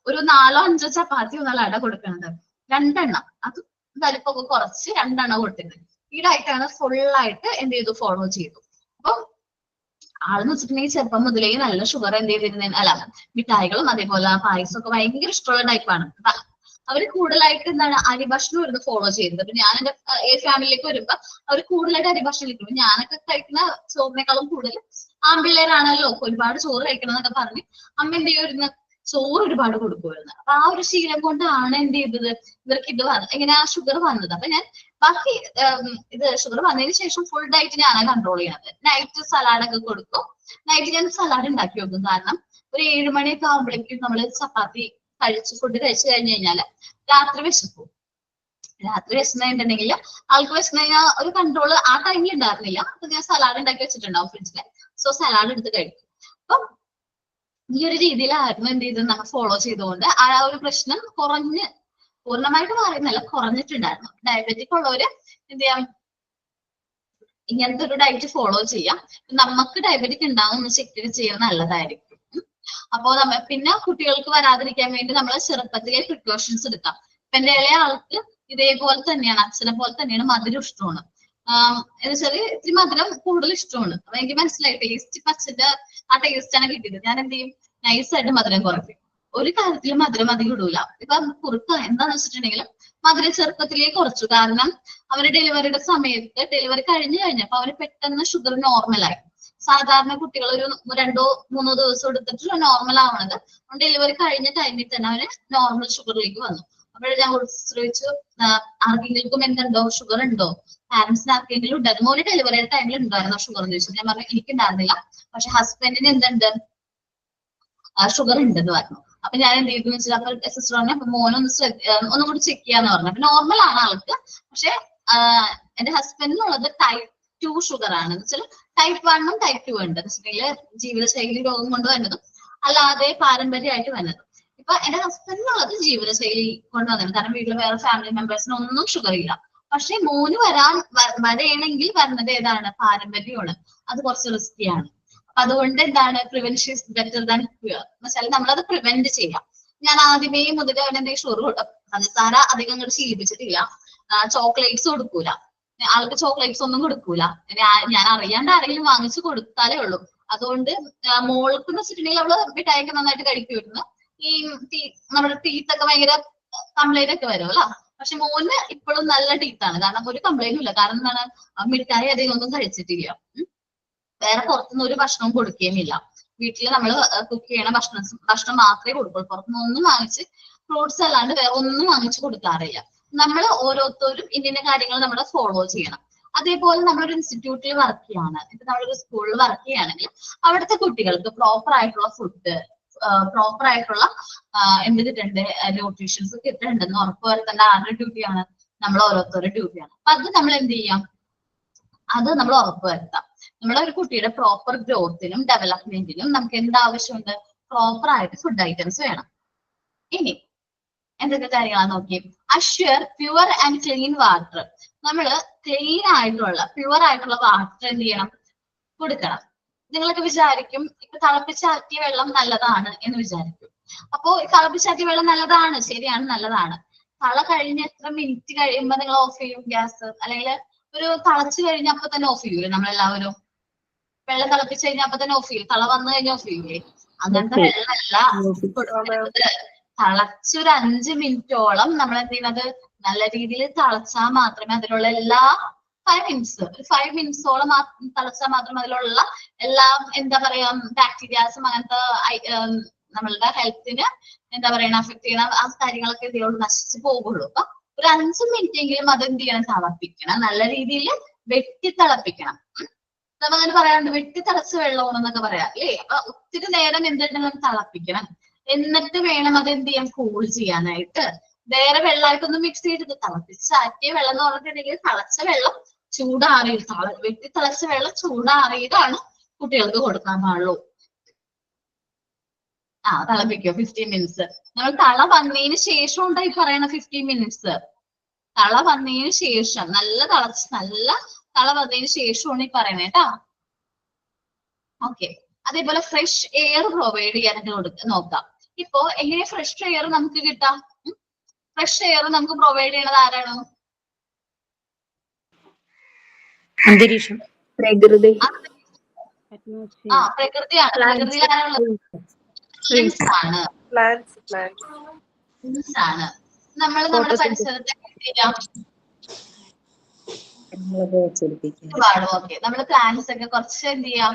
ഒരു 4-5 ചപ്പാത്തി ഒന്നല്ല അട കൊടുക്കുന്നത്, 2 എണ്ണം. അത് വലിപ്പമൊക്കെ കുറച്ച് 2 എണ്ണം കൊടുത്തിട്ടുണ്ട്. ഈ ഡയറ്റാണ് ഫുള്ളായിട്ട് എന്ത് ചെയ്തു, ഫോളോ ചെയ്തു. അപ്പൊ ആളെന്ന് വെച്ചിട്ടുണ്ടെങ്കിൽ ചെറുപ്പം മുതലേ നല്ല ഷുഗർ എന്ത് ചെയ്തിരുന്ന അല്ല മിഠായികളും അതേപോലെ പായസം ഒക്കെ ഭയങ്കര ഇഷ്ടമുള്ള ടൈപ്പാണ്. അവര് കൂടുതലായിട്ട് എന്താണ് അരിഭക്ഷണം വരുന്നത് ഫോളോ ചെയ്തത്. അപ്പൊ ഞാൻ എന്റെ ഫാമിലിയിലേക്ക് വരുമ്പോ അവർ കൂടുതലായിട്ട് അരിഭക്ഷണം കഴിക്കും. ഞാനൊക്കെ കഴിക്കുന്ന ചോറിനേക്കാളും കൂടുതൽ ആൺപിള്ളേരാണല്ലോ ഒരുപാട് ചോറ് കഴിക്കണം എന്നൊക്കെ പറഞ്ഞ് അമ്മ എന്ത് ചെയ്യുമായിരുന്നു, ചോറ് ഒരുപാട് കൊടുക്കുമായിരുന്നു. അപ്പൊ ആ ഒരു ശീലം കൊണ്ടാണ് എന്ത് ചെയ്തത്, ഇവർക്ക് ഇത് ഇങ്ങനെ ആ ഷുഗർ വന്നത്. അപ്പൊ ഞാൻ ബാക്കി ഇത് ഷുഗർ വന്നതിന് ശേഷം ഫുൾ ഡയറ്റ് ഞാനാണ് കൺട്രോൾ ചെയ്യണത്. നൈറ്റ് സലാഡൊക്കെ കൊടുക്കും. നൈറ്റ് ഞാൻ സലാഡ് ഉണ്ടാക്കി വെക്കും. കാരണം ഒരു 7 മണിയൊക്കെ ആകുമ്പോഴേക്കും നമ്മള് ചപ്പാത്തി ഫുഡ് കഴിച്ചു കഴിഞ്ഞു കഴിഞ്ഞാല് രാത്രി വിശക്കും. രാത്രി വിശന്നിട്ടുണ്ടെങ്കിൽ ആൾക്ക് വിശന്ന് കഴിഞ്ഞാൽ ഒരു കൺട്രോൾ ആ ടൈമിൽ ഉണ്ടായിരുന്നില്ല. അപ്പൊ ഞാൻ സലാഡ് ഉണ്ടാക്കി വെച്ചിട്ടുണ്ടാവും ഫ്രിഡ്ജില്. സോ സലാഡ് എടുത്ത് കഴിക്കും. അപ്പം ഈ ഒരു രീതിയിലായിരുന്നു എന്ത് ചെയ്ത് നമ്മൾ ഫോളോ ചെയ്തുകൊണ്ട് ആ ഒരു പ്രശ്നം കുറഞ്ഞ് പൂർണ്ണമായിട്ട് മാറിയെന്നല്ല, കുറഞ്ഞിട്ടുണ്ടായിരുന്നു. ഡയബറ്റിക് ഉള്ളവര് എന്ത് ചെയ്യാം, ഇങ്ങനത്തെ ഒരു ഡയറ്റ് ഫോളോ ചെയ്യാം. നമുക്ക് ഡയബറ്റിക് ഉണ്ടാവും ചെക്ക് ചെയ്യുന്നത് നല്ലതായിരിക്കും. അപ്പോ പിന്നെ കുട്ടികൾക്ക് വരാതിരിക്കാൻ വേണ്ടി നമ്മൾ ചെറുപ്പത്തിലെ പ്രിക്കോഷൻസ് എടുക്കാം. ഇപ്പൊ എന്റെ ഇളയ ആൾക്ക് ഇതേപോലെ തന്നെയാണ്, അച്ഛനെ പോലെ തന്നെയാണ്, മധുരം ഇഷ്ടമാണ്. എന്ന് വെച്ചാല് ഇത്തിരി മധുരം കൂടുതൽ ഇഷ്ടമാണ്. അപ്പൊ എനിക്ക് മനസ്സിലായി ടേസ്റ്റ് അച്ഛന്റെ ആ ടേസ്റ്റ് ആണ് കിട്ടിയത്. ഞാൻ എന്ത് ചെയ്യും, നൈസായിട്ട് മധുരം കുറയ്ക്കും. ഒരു കാര്യത്തിലും മധുരം അധികം ഇടൂല. ഇപ്പൊ കുറുക്ക എന്താന്ന് വെച്ചിട്ടുണ്ടെങ്കിൽ മധുരം ചെറുപ്പത്തിലേ കുറച്ചു. കാരണം അവര് ഡെലിവറിയുടെ സമയത്ത് ഡെലിവറി കഴിഞ്ഞപ്പോ അവര് പെട്ടെന്ന് ഷുഗർ നോർമലായി. സാധാരണ കുട്ടികൾ ഒരു 2-3 ദിവസം എടുത്തിട്ട് നോർമൽ ആവണത് ഡെലിവറി കഴിഞ്ഞ ടൈമിൽ തന്നെ അവര് നോർമൽ ഷുഗറിലേക്ക് വന്നു. അപ്പോഴേ ഞാൻ ചോദിച്ചു, ആർക്കെങ്കിലും എന്തുണ്ടോ, ഷുഗർ ഉണ്ടോ, പാരന്റ്സിന് ആർക്കെങ്കിലും ഉണ്ടായിരുന്നു, ഒരു ഡെലിവറിയുടെ ടൈമിൽ ഉണ്ടായിരുന്നോ ഷുഗർ എന്ന് ചോദിച്ചു. ഞാൻ പറഞ്ഞു എനിക്കുണ്ടായിരുന്നില്ല, പക്ഷെ ഹസ്ബൻഡിന് എന്തുണ്ട്, ഷുഗർ ഉണ്ടെന്ന് പറഞ്ഞു. അപ്പൊ ഞാൻ എന്ത് ചെയ്തു വെച്ചാൽ അപ്പൊ സിസ്റ്റർ പറഞ്ഞു, അപ്പൊ ഒന്നും കൂടി ചെക്ക് ചെയ്യാന്ന് പറഞ്ഞു. അപ്പൊ നോർമൽ ആണ് ആൾക്ക്. പക്ഷെ എന്റെ ഹസ്ബൻഡിനുള്ളത് ടൈപ്പ് 2 ഷുഗർ ആണ്. എന്ന് വെച്ചാൽ ടൈപ്പ് 1 ടൈപ്പ് 2 ഉണ്ട്. ജീവിതശൈലി രോഗം കൊണ്ട് വന്നതും അല്ലാതെ പാരമ്പര്യമായിട്ട് വന്നതും. ഇപ്പൊ എന്റെ ഹസ്ബൻഡിനുള്ളത് ജീവിതശൈലി കൊണ്ട് വന്നത്. കാരണം വീട്ടിൽ വേറെ ഫാമിലി മെമ്പേഴ്സിന് ഒന്നും ഷുഗർ ഇല്ല. പക്ഷെ മോന് വരണമെങ്കിൽ വരുന്നത് ഏതാണ്, പാരമ്പര്യമാണ്. അത് കുറച്ച് റിസ്കിയാണ്. അപ്പൊ അതുകൊണ്ട് എന്താണ്, prevention is better than cure. എന്ന് വെച്ചാൽ നമ്മളത് പ്രിവെന്റ് ചെയ്യാം. ഞാൻ ആദ്യമേ മുതൽ അവനെന്തെങ്കിലും ഷുഗർ കൊടുക്കും, പഞ്ചസാര അധികം അങ്ങോട്ട് ശീലിപ്പിച്ചിട്ടില്ല. ചോക്ലേറ്റ്സ് കൊടുക്കൂല, ആൾക്ക് ചോക്ലേറ്റ്സ് ഒന്നും കൊടുക്കൂല. ഞാൻ അറിയാണ്ട് ആരെങ്കിലും വാങ്ങിച്ചു കൊടുത്താലേ ഉള്ളൂ. അതുകൊണ്ട് മോൾക്ക് എന്ന് വെച്ചിട്ടുണ്ടെങ്കിൽ അവള് മിഠായിക്ക് നന്നായിട്ട് കഴിക്കുമായിരുന്നു. ഈ നമ്മുടെ ടീത്തൊക്കെ ഭയങ്കര കംപ്ലൈന്റ് ഒക്കെ വരുമല്ലോ. പക്ഷെ മോന് ഇപ്പോഴും നല്ല ടീത്താണ്. കാരണം ഒരു കംപ്ലൈന്റും ഇല്ല. കാരണം എന്താണ്, മിഠായി അധികം ഒന്നും കഴിച്ചിട്ടില്ല. വേറെ പുറത്തുനിന്ന് ഒരു ഭക്ഷണവും കൊടുക്കുകയുമില്ല. വീട്ടിൽ നമ്മൾ കുക്ക് ചെയ്യണ ഭക്ഷണം മാത്രമേ കൊടുക്കുള്ളൂ. പുറത്തുനിന്ന് ഒന്നും വാങ്ങിച്ച് ഫ്രൂട്ട്സ് അല്ലാണ്ട് വേറെ ഒന്നും വാങ്ങിച്ചു കൊടുക്കാറില്ല. നമ്മൾ ഓരോരുത്തരും ഇന്ന കാര്യങ്ങൾ നമ്മൾ ഫോളോ ചെയ്യണം. അതേപോലെ നമ്മളൊരു ഇൻസ്റ്റിറ്റ്യൂട്ടിൽ വർക്ക് ചെയ്യാണ്, ഇപ്പൊ നമ്മളൊരു സ്കൂളിൽ വർക്ക് ചെയ്യുകയാണെങ്കിൽ അവിടുത്തെ കുട്ടികൾക്ക് പ്രോപ്പർ ആയിട്ടുള്ള ഫുഡ്, പ്രോപ്പർ ആയിട്ടുള്ള എന്ത് കിട്ടേണ്ട ന്യൂട്രീഷൻസ് കിട്ടുന്നുണ്ടെന്ന് ഉറപ്പുവരുത്തേണ്ട ആരുടെ ഡ്യൂട്ടിയാണ്, നമ്മൾ ഓരോരുത്തരുടെ ഡ്യൂട്ടിയാണ്. അപ്പൊ അത് നമ്മൾ എന്ത് ചെയ്യാം, അത് നമ്മൾ ഉറപ്പുവരുത്താം. നമ്മളെ ഒരു കുട്ടിയുടെ പ്രോപ്പർ ഗ്രോത്തിനും ഡെവലപ്മെന്റിനും നമുക്ക് എന്താവശ്യമുണ്ട്, പ്രോപ്പർ ആയിട്ട് ഫുഡ് ഐറ്റംസ് വേണം. ഇനി എന്തൊക്കെ കാര്യങ്ങളാണ് നോക്കി, assure pure and clean water. നമ്മള് ക്ലീൻ ആയിട്ടുള്ള പ്യുവർ ആയിട്ടുള്ള വാട്ടർ എന്ത് ചെയ്യണം, കൊടുക്കണം. നിങ്ങളൊക്കെ വിചാരിക്കും ഇപ്പൊ തിളപ്പിച്ചാറ്റിയ വെള്ളം നല്ലതാണ് എന്ന് വിചാരിക്കും. അപ്പോ തിളപ്പിച്ചാറ്റിയ വെള്ളം നല്ലതാണ്, ശരിയാണ്, നല്ലതാണ്. തള കഴിഞ്ഞ് എത്ര മിനിറ്റ് കഴിയുമ്പോ നിങ്ങൾ ഓഫ് ചെയ്യും ഗ്യാസ്? അല്ലെങ്കിൽ ഒരു തിളച്ചു കഴിഞ്ഞ അപ്പൊ തന്നെ ഓഫ് ചെയ്യൂലേ നമ്മളെല്ലാവരും? വെള്ളം തിളപ്പിച്ചു കഴിഞ്ഞാൽ അപ്പൊ തന്നെ ഓഫ് ചെയ്യും, തള വന്നു കഴിഞ്ഞാൽ ഓഫ് ചെയ്യൂലേ? അങ്ങനത്തെ വെള്ളമല്ല കൊടുക്കുന്നത്. തിളച്ചൊരു 5 മിനിറ്റോളം നമ്മൾ എന്ത് ചെയ്യുന്നത്, നല്ല രീതിയിൽ തിളച്ചാൽ മാത്രമേ അതിലുള്ള എല്ലാ 5 മിനിറ്റ്സോളം തിളച്ചാൽ മാത്രമേ അതിലുള്ള എല്ലാം എന്താ പറയാ ബാക്ടീരിയാസും അങ്ങനത്തെ നമ്മളുടെ ഹെൽത്തിന് എന്താ പറയുക അഫക്ട് ചെയ്യണ ആ കാര്യങ്ങളൊക്കെ ഇതിലോട് നശിച്ചു പോകുള്ളൂ. അപ്പൊ ഒരു 5 മിനിറ്റ് എങ്കിലും അത് എന്ത് ചെയ്യണം, തിളപ്പിക്കണം, നല്ല രീതിയിൽ വെട്ടി തിളപ്പിക്കണം. നമ്മളങ്ങനെ പറയാറുണ്ട് വെട്ടി തിളച്ച വെള്ളമാണെന്നൊക്കെ പറയാം അല്ലേ? അപ്പൊ ഒത്തിരി നേരം എന്തിട്ടുണ്ടെങ്കിൽ തിളപ്പിക്കണം. എന്നിട്ട് വേണം അത് എന്ത് ചെയ്യാൻ, കൂൾ ചെയ്യാനായിട്ട്. വേറെ വെള്ളമായിട്ടൊന്നും മിക്സ് ചെയ്തിട്ട് തിളപ്പിച്ചാറ്റിയ വെള്ളം എന്ന് പറഞ്ഞിട്ടുണ്ടെങ്കിൽ തിളച്ച വെള്ളം ചൂടാറിയിട്ട് വെട്ടി തിളച്ച വെള്ളം ചൂടാറിയിട്ടാണ് കുട്ടികൾക്ക് കൊടുക്കാൻ പാടുള്ളൂ. തിളപ്പിക്കോ 15 മിനിറ്റ്സ്. നമ്മൾ തള വന്നതിന് ശേഷം ഉണ്ടായി പറയണ 15 മിനിറ്റ്സ്. തള വന്നതിന് ശേഷം നല്ല തള വന്നതിന് ശേഷമാണ് ഈ പറയണേ കേട്ടാ. ഓക്കെ. അതേപോലെ ഫ്രഷ് എയർ പ്രൊവൈഡ് ചെയ്യാനായിട്ട് നോക്കാം. ഇപ്പോ എങ്ങനെ ഫ്രഷ് എയർ നമുക്ക് കിട്ടാം? ഫ്രഷ് എയർ നമുക്ക് പ്രൊവൈഡ് ചെയ്യണത് ആരാണ്? അന്തരീക്ഷം, പ്രകൃതി, പ്രകൃതിയാണ്. പ്രകൃതിയിൽ ആരാണുള്ളത്? ആണ്. നമ്മൾ നമ്മുടെ പരിസരത്തെ ഓക്കെ നമ്മുടെ പ്ലാന്റ്സ് ഒക്കെ കുറച്ച് എന്ത് ചെയ്യാം,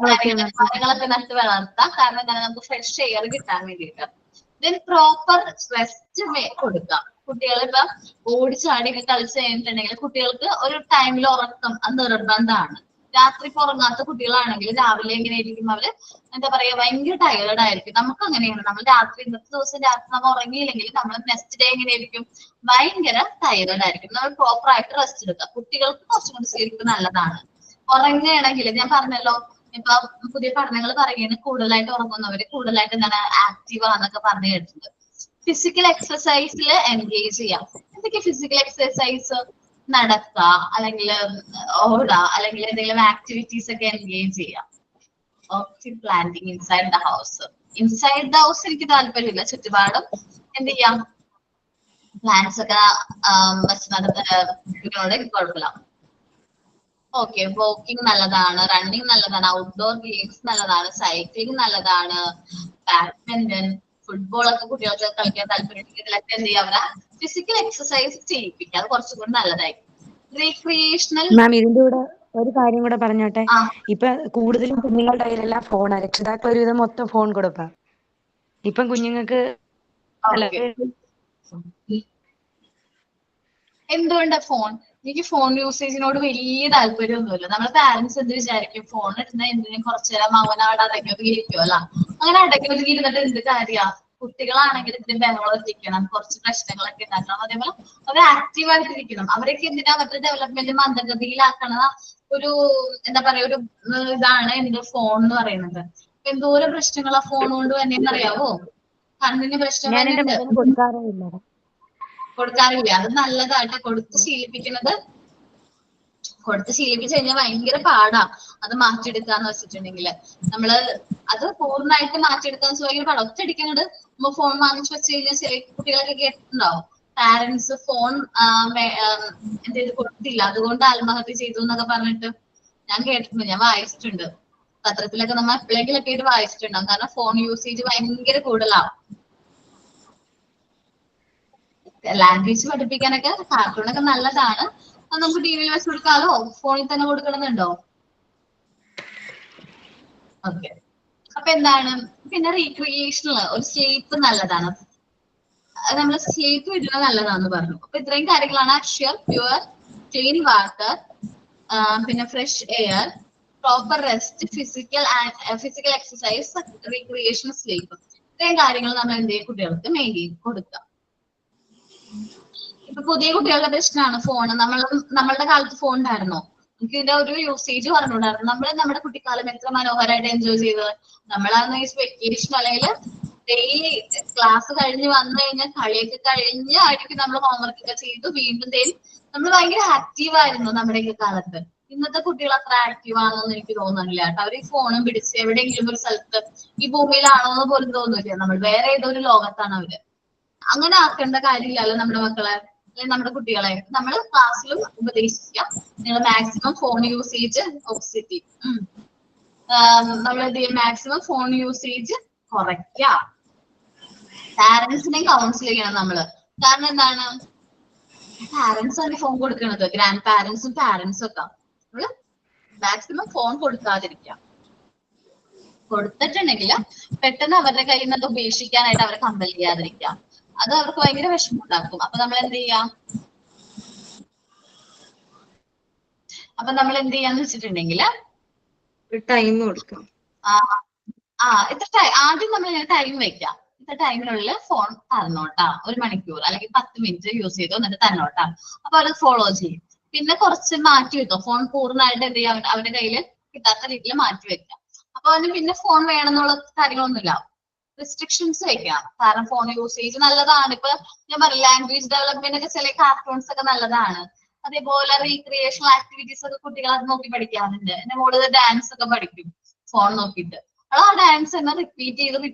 മരങ്ങളൊക്കെ നട്ട് വളർത്താം. കാരണം എന്താണ്, നമുക്ക് ഫ്രഷ് എയർ കിട്ടാൻ വേണ്ടിയിട്ട്. ദെൻ പ്രോപ്പർ റെസ്റ്റ് കൊടുക്കാം. കുട്ടികൾ ഇപ്പൊ ഓടിച്ചാടിയൊക്കെ കളിച്ച് കഴിഞ്ഞിട്ടുണ്ടെങ്കിൽ കുട്ടികൾക്ക് ഒരു ടൈമിൽ ഉറക്കം അത് നിർബന്ധമാണ്. രാത്രി ഇപ്പൊ ഉറങ്ങാത്ത കുട്ടികളാണെങ്കിൽ രാവിലെ എങ്ങനെയായിരിക്കും, അവര് എന്താ പറയാ ഭയങ്കര ടയേർഡ് ആയിരിക്കും. നമുക്ക് അങ്ങനെയാണ്, നമ്മൾ രാത്രി ഇന്നത്തെ ദിവസം രാത്രി നമ്മൾ ഉറങ്ങിയില്ലെങ്കിൽ നമ്മൾ നെക്സ്റ്റ് ഡേ എങ്ങനെയായിരിക്കും, ഭയങ്കര ടയേർഡ് ആയിരിക്കും. നമ്മൾ പ്രോപ്പർ ആയിട്ട് റെസ്റ്റ് എടുക്കുക. കുട്ടികൾക്ക് കുറച്ചും കൂടി സ്ലീപ്പ് നല്ലതാണ്. ഉറങ്ങുകയാണെങ്കിൽ ഞാൻ പറഞ്ഞല്ലോ, ഇപ്പൊ പുതിയ പഠനങ്ങൾ പറയുന്നത് കൂടുതലായിട്ട് ഉറങ്ങുന്നവര് കൂടുതലായിട്ട് എന്താണ് ആക്റ്റീവ് ആണെന്നൊക്കെ പറഞ്ഞു കേട്ടിട്ടുണ്ട്. ഫിസിക്കൽ എക്സസൈസിൽ എൻഗേജ് ചെയ്യാം. എന്തൊക്കെ ഫിസിക്കൽ എക്സസൈസ്? നടക്കുക, അല്ലെങ്കിൽ ഓടുക, അല്ലെങ്കിൽ എന്തെങ്കിലും ആക്ടിവിറ്റീസ് ഒക്കെ എൻഗേജ് ചെയ്യാം. Orchid planting inside the house. Inside the house എനിക്ക് താല്പര്യമില്ല, ചുറ്റുപാടും എന്ത് ചെയ്യാം, പ്ലാന്റ്സ് ഒക്കെ വെച്ച് നടത്തുന്നതിനോട് കുഴപ്പമില്ല. ഓക്കെ. വാക്കിംഗ് നല്ലതാണ്, റണ്ണിങ് നല്ലതാണ്, ഔട്ട്ഡോർ ഗെയിംസ് നല്ലതാണ്, സൈക്ലിംഗ് നല്ലതാണ്, ബാഡ്മിന്റൺ, ഫുട്ബോൾ ഒക്കെ കുട്ടികൾക്ക് കളിക്കാൻ താല്പര്യം. ഇതിലൊക്കെ എന്ത് ചെയ്യാം, അവരെ ഫിസിക്കൽ എക്സസൈസ് ചെയ്യിപ്പിക്കുക. അത് കുറച്ചും കൂടി നല്ലതായിരിക്കും. റീക്രിയേഷണൽ. മാം ഇതിന്റെ കൂടെ ഒരു കാര്യം കൂടെ പറഞ്ഞോട്ടെ. ഇപ്പൊ കൂടുതലും കുഞ്ഞുങ്ങളുടെ കയ്യിലെല്ലാം ഫോണാ, രക്ഷിതാക്കൾ ഒരുവിധം മൊത്തം ഫോൺ കൊടുക്കാം. ഇപ്പം കുഞ്ഞുങ്ങൾക്ക് എന്തുകൊണ്ടാ ഫോൺ? എനിക്ക് ഫോൺ യൂസേജിനോട് വലിയ താല്പര്യമൊന്നുമില്ല. നമ്മളെ പാരന്റ്സ് എന്ത് വിചാരിക്കും, ഫോൺ എടുത്താൽ എന്തിനും കുറച്ചു നേരം അവനവിടെ അടങ്ങി ഇരിക്കുമല്ലോ. അങ്ങനെ അടങ്ങി ഇരുന്നിട്ട് എന്ത് കാര്യ? കുട്ടികളാണെങ്കിൽ ഇതിന് ബഹളം എത്തിക്കണം, കുറച്ച് പ്രശ്നങ്ങളൊക്കെ ഉണ്ടാക്കണം. അതേപോലെ അവർ ആക്റ്റീവ് ആയിട്ടിരിക്കണം. അവരൊക്കെ എന്തിനാ അവരുടെ ഡെവലപ്മെന്റ് മന്ദഗതിയിലാക്കണ ഒരു എന്താ പറയാ ഒരു ഇതാണ് എന്ത് ഫോൺ എന്ന് പറയുന്നത്. എന്തോരം പ്രശ്നങ്ങളാ ഫോൺ കൊണ്ട് തന്നെ അറിയാവോ? കണ്ണിന് പ്രശ്നം കൊടുക്കാറില്ല. അത് നല്ലതായിട്ട് കൊടുത്ത് ശീലിപ്പിക്കുന്നത്. കൊടുത്ത് ശീലിപ്പിച്ച് കഴിഞ്ഞാൽ ഭയങ്കര പാടാ അത് മാറ്റിയെടുക്കാന്ന് വെച്ചിട്ടുണ്ടെങ്കിൽ. നമ്മള് അത് പൂർണ്ണമായിട്ട് മാറ്റിയെടുക്കാന്ന് വെച്ചാൽ പാടാ. ഒറ്റയടിക്കങ്ങോട്ട് ഫോൺ വാങ്ങിച്ചു വെച്ച് കഴിഞ്ഞാൽ ചില കുട്ടികളൊക്കെ കേട്ടിട്ടുണ്ടാവും, പാരന്റ്സ് ഫോൺ എന്തെങ്കിലും കൊടുത്തില്ല അതുകൊണ്ട് ആത്മഹത്യ ചെയ്തു എന്നൊക്കെ പറഞ്ഞിട്ട് ഞാൻ കേട്ടിട്ടുണ്ട്, ഞാൻ വായിച്ചിട്ടുണ്ട്. പത്രത്തിലൊക്കെ നമ്മൾ എപ്പോഴെങ്കിലൊക്കെ ആയിട്ട് വായിച്ചിട്ടുണ്ടാവും. കാരണം ഫോൺ യൂസേജ് ഭയങ്കര കൂടുതലാണ്. ലാംഗ്വേജ് പഠിപ്പിക്കാനൊക്കെ കാർട്ടൂണൊക്കെ നല്ലതാണ്. അത് നമുക്ക് ടിവിയിൽ വെച്ച് കൊടുക്കാലോ, ഫോണിൽ തന്നെ കൊടുക്കണമെന്നുണ്ടോ? ഓക്കെ. അപ്പൊ എന്താണ് പിന്നെ റീക്രിയേഷണൽ ഒരു സ്ലീപ്പ് നല്ലതാണ്. നമ്മൾ സ്ലീപ്പ് വരുന്നത് നല്ലതാണെന്ന് പറഞ്ഞു. അപ്പൊ ഇത്രയും കാര്യങ്ങളാണ് അഷ്യൂർ, പ്യുവർ, ക്ലീൻ വാട്ടർ, പിന്നെ fresh air, proper rest, physical exercise, recreation, sleep. ഇത്രയും കാര്യങ്ങൾ നമ്മൾ എന്ത് ചെയ്യും, കുട്ടികൾക്ക് മെയിൻറ്റെയിൻ കൊടുക്കാം. ഇപ്പൊ പുതിയ കുട്ടികളുടെ പ്രശ്നമാണ് ഫോൺ. നമ്മളുടെ കാലത്ത് ഫോൺ ഉണ്ടായിരുന്നോ? എനിക്ക് ഇതിന്റെ ഒരു യൂസേജ് പറഞ്ഞിട്ടുണ്ടായിരുന്നു. നമ്മുടെ കുട്ടിക്കാലം എത്ര മനോഹരമായിട്ട് എൻജോയ് ചെയ്തത്. നമ്മളന്ന് ഈ വെക്കേഷൻ അല്ലെങ്കിൽ ഡെയിലി ക്ലാസ് കഴിഞ്ഞ് വന്നു കഴിഞ്ഞാൽ കളിയൊക്കെ കഴിഞ്ഞ് ആയിരിക്കും നമ്മൾ ഹോംവർക്ക് ഒക്കെ ചെയ്തു വീണ്ടും നമ്മൾ ഭയങ്കര ആക്റ്റീവ് ആയിരുന്നു നമ്മുടെയൊക്കെ കാലത്ത്. ഇന്നത്തെ കുട്ടികൾ അത്ര ആക്റ്റീവ് ആണെന്ന് എനിക്ക് തോന്നുന്നില്ല കേട്ടോ. അവർ ഈ ഫോണും പിടിച്ച് എവിടെയെങ്കിലും ഒരു സ്ഥലത്ത് ഈ ഭൂമിയിലാണോ എന്ന് പോലും തോന്നുന്നില്ല. നമ്മൾ വേറെ ഏതോ ഒരു ലോകത്താണ് അവര്. അങ്ങനെ ആക്കേണ്ട കാര്യമില്ലല്ലോ നമ്മുടെ മക്കളെ അല്ലെങ്കിൽ നമ്മുടെ കുട്ടികളെ. നമ്മൾ ക്ലാസ്സിലും ഉപദേശിക്കാം, നിങ്ങൾ മാക്സിമം ഫോൺ യൂസേജ് ഒബ്സിറ്റി നമ്മൾ എന്ത് ചെയ്യും, മാക്സിമം ഫോൺ യൂസേജ് കുറയ്ക്കാം. പാരന്റ്സിനെ കൗൺസിൽ ചെയ്യണം നമ്മള്. കാരണം എന്താണ്, പാരന്റ്സ് ആണ് ഫോൺ കൊടുക്കുന്നത്, ഗ്രാൻഡ് പാരന്റ്സും പാരന്റ്സും ഒക്കെ. നമ്മള് മാക്സിമം ഫോൺ കൊടുക്കാതിരിക്കാം. കൊടുത്തിട്ടുണ്ടെങ്കിൽ പെട്ടെന്ന് അവരുടെ കയ്യിൽ നിന്ന് ഉപേക്ഷിക്കാനായിട്ട് അവരെ കമ്പൽ ചെയ്യാതിരിക്കാം. അത് അവർക്ക് ഭയങ്കര വിഷമം ഉണ്ടാക്കും. അപ്പൊ നമ്മൾ എന്ത് ചെയ്യാം, എന്ന് വെച്ചിട്ടുണ്ടെങ്കിൽ ടൈം കൊടുക്കാം. ഇത്ര ആദ്യം നമ്മൾ ടൈം വെക്കാം. ഇത്ര ടൈമിനുള്ളിൽ ഫോൺ തന്നോട്ടാ, 1 മണിക്കൂർ അല്ലെങ്കിൽ 10 മിനിറ്റ് യൂസ് ചെയ്തു എന്നിട്ട് തന്നോട്ടാ. അപ്പൊ അത് ഫോളോ ചെയ്യും. പിന്നെ കുറച്ച് മാറ്റി വെക്കാം. ഫോൺ പൂർണ്ണമായിട്ട് എന്ത് ചെയ്യാം, അവന്റെ കയ്യിൽ കിട്ടാത്ത രീതിയിൽ മാറ്റി വെക്കാം. അപ്പൊ അവന് പിന്നെ ഫോൺ വേണമെന്നുള്ള കാര്യങ്ങളൊന്നുമില്ല. റെസ്ട്രിക്ഷൻസ് വെക്കാം. കാരണം ഫോൺ യൂസേജ് നല്ലതാണ്. ഇപ്പൊ ഞാൻ പറയും, ലാംഗ്വേജ് ഡെവലപ്മെന്റ് ഒക്കെ ചില കാർട്ടൂൺസ് ഒക്കെ നല്ലതാണ്. അതേപോലെ റീക്രിയേഷണൽ ആക്ടിവിറ്റീസ് ഒക്കെ കുട്ടികൾ അത് നോക്കി പഠിക്കാറുണ്ട്. എന്റെ മോള് ഡാൻസ് ഒക്കെ പഠിക്കും ഫോൺ നോക്കിയിട്ട്. അവൾ ആ ഡാൻസ് തന്നെ റിപ്പീറ്റ്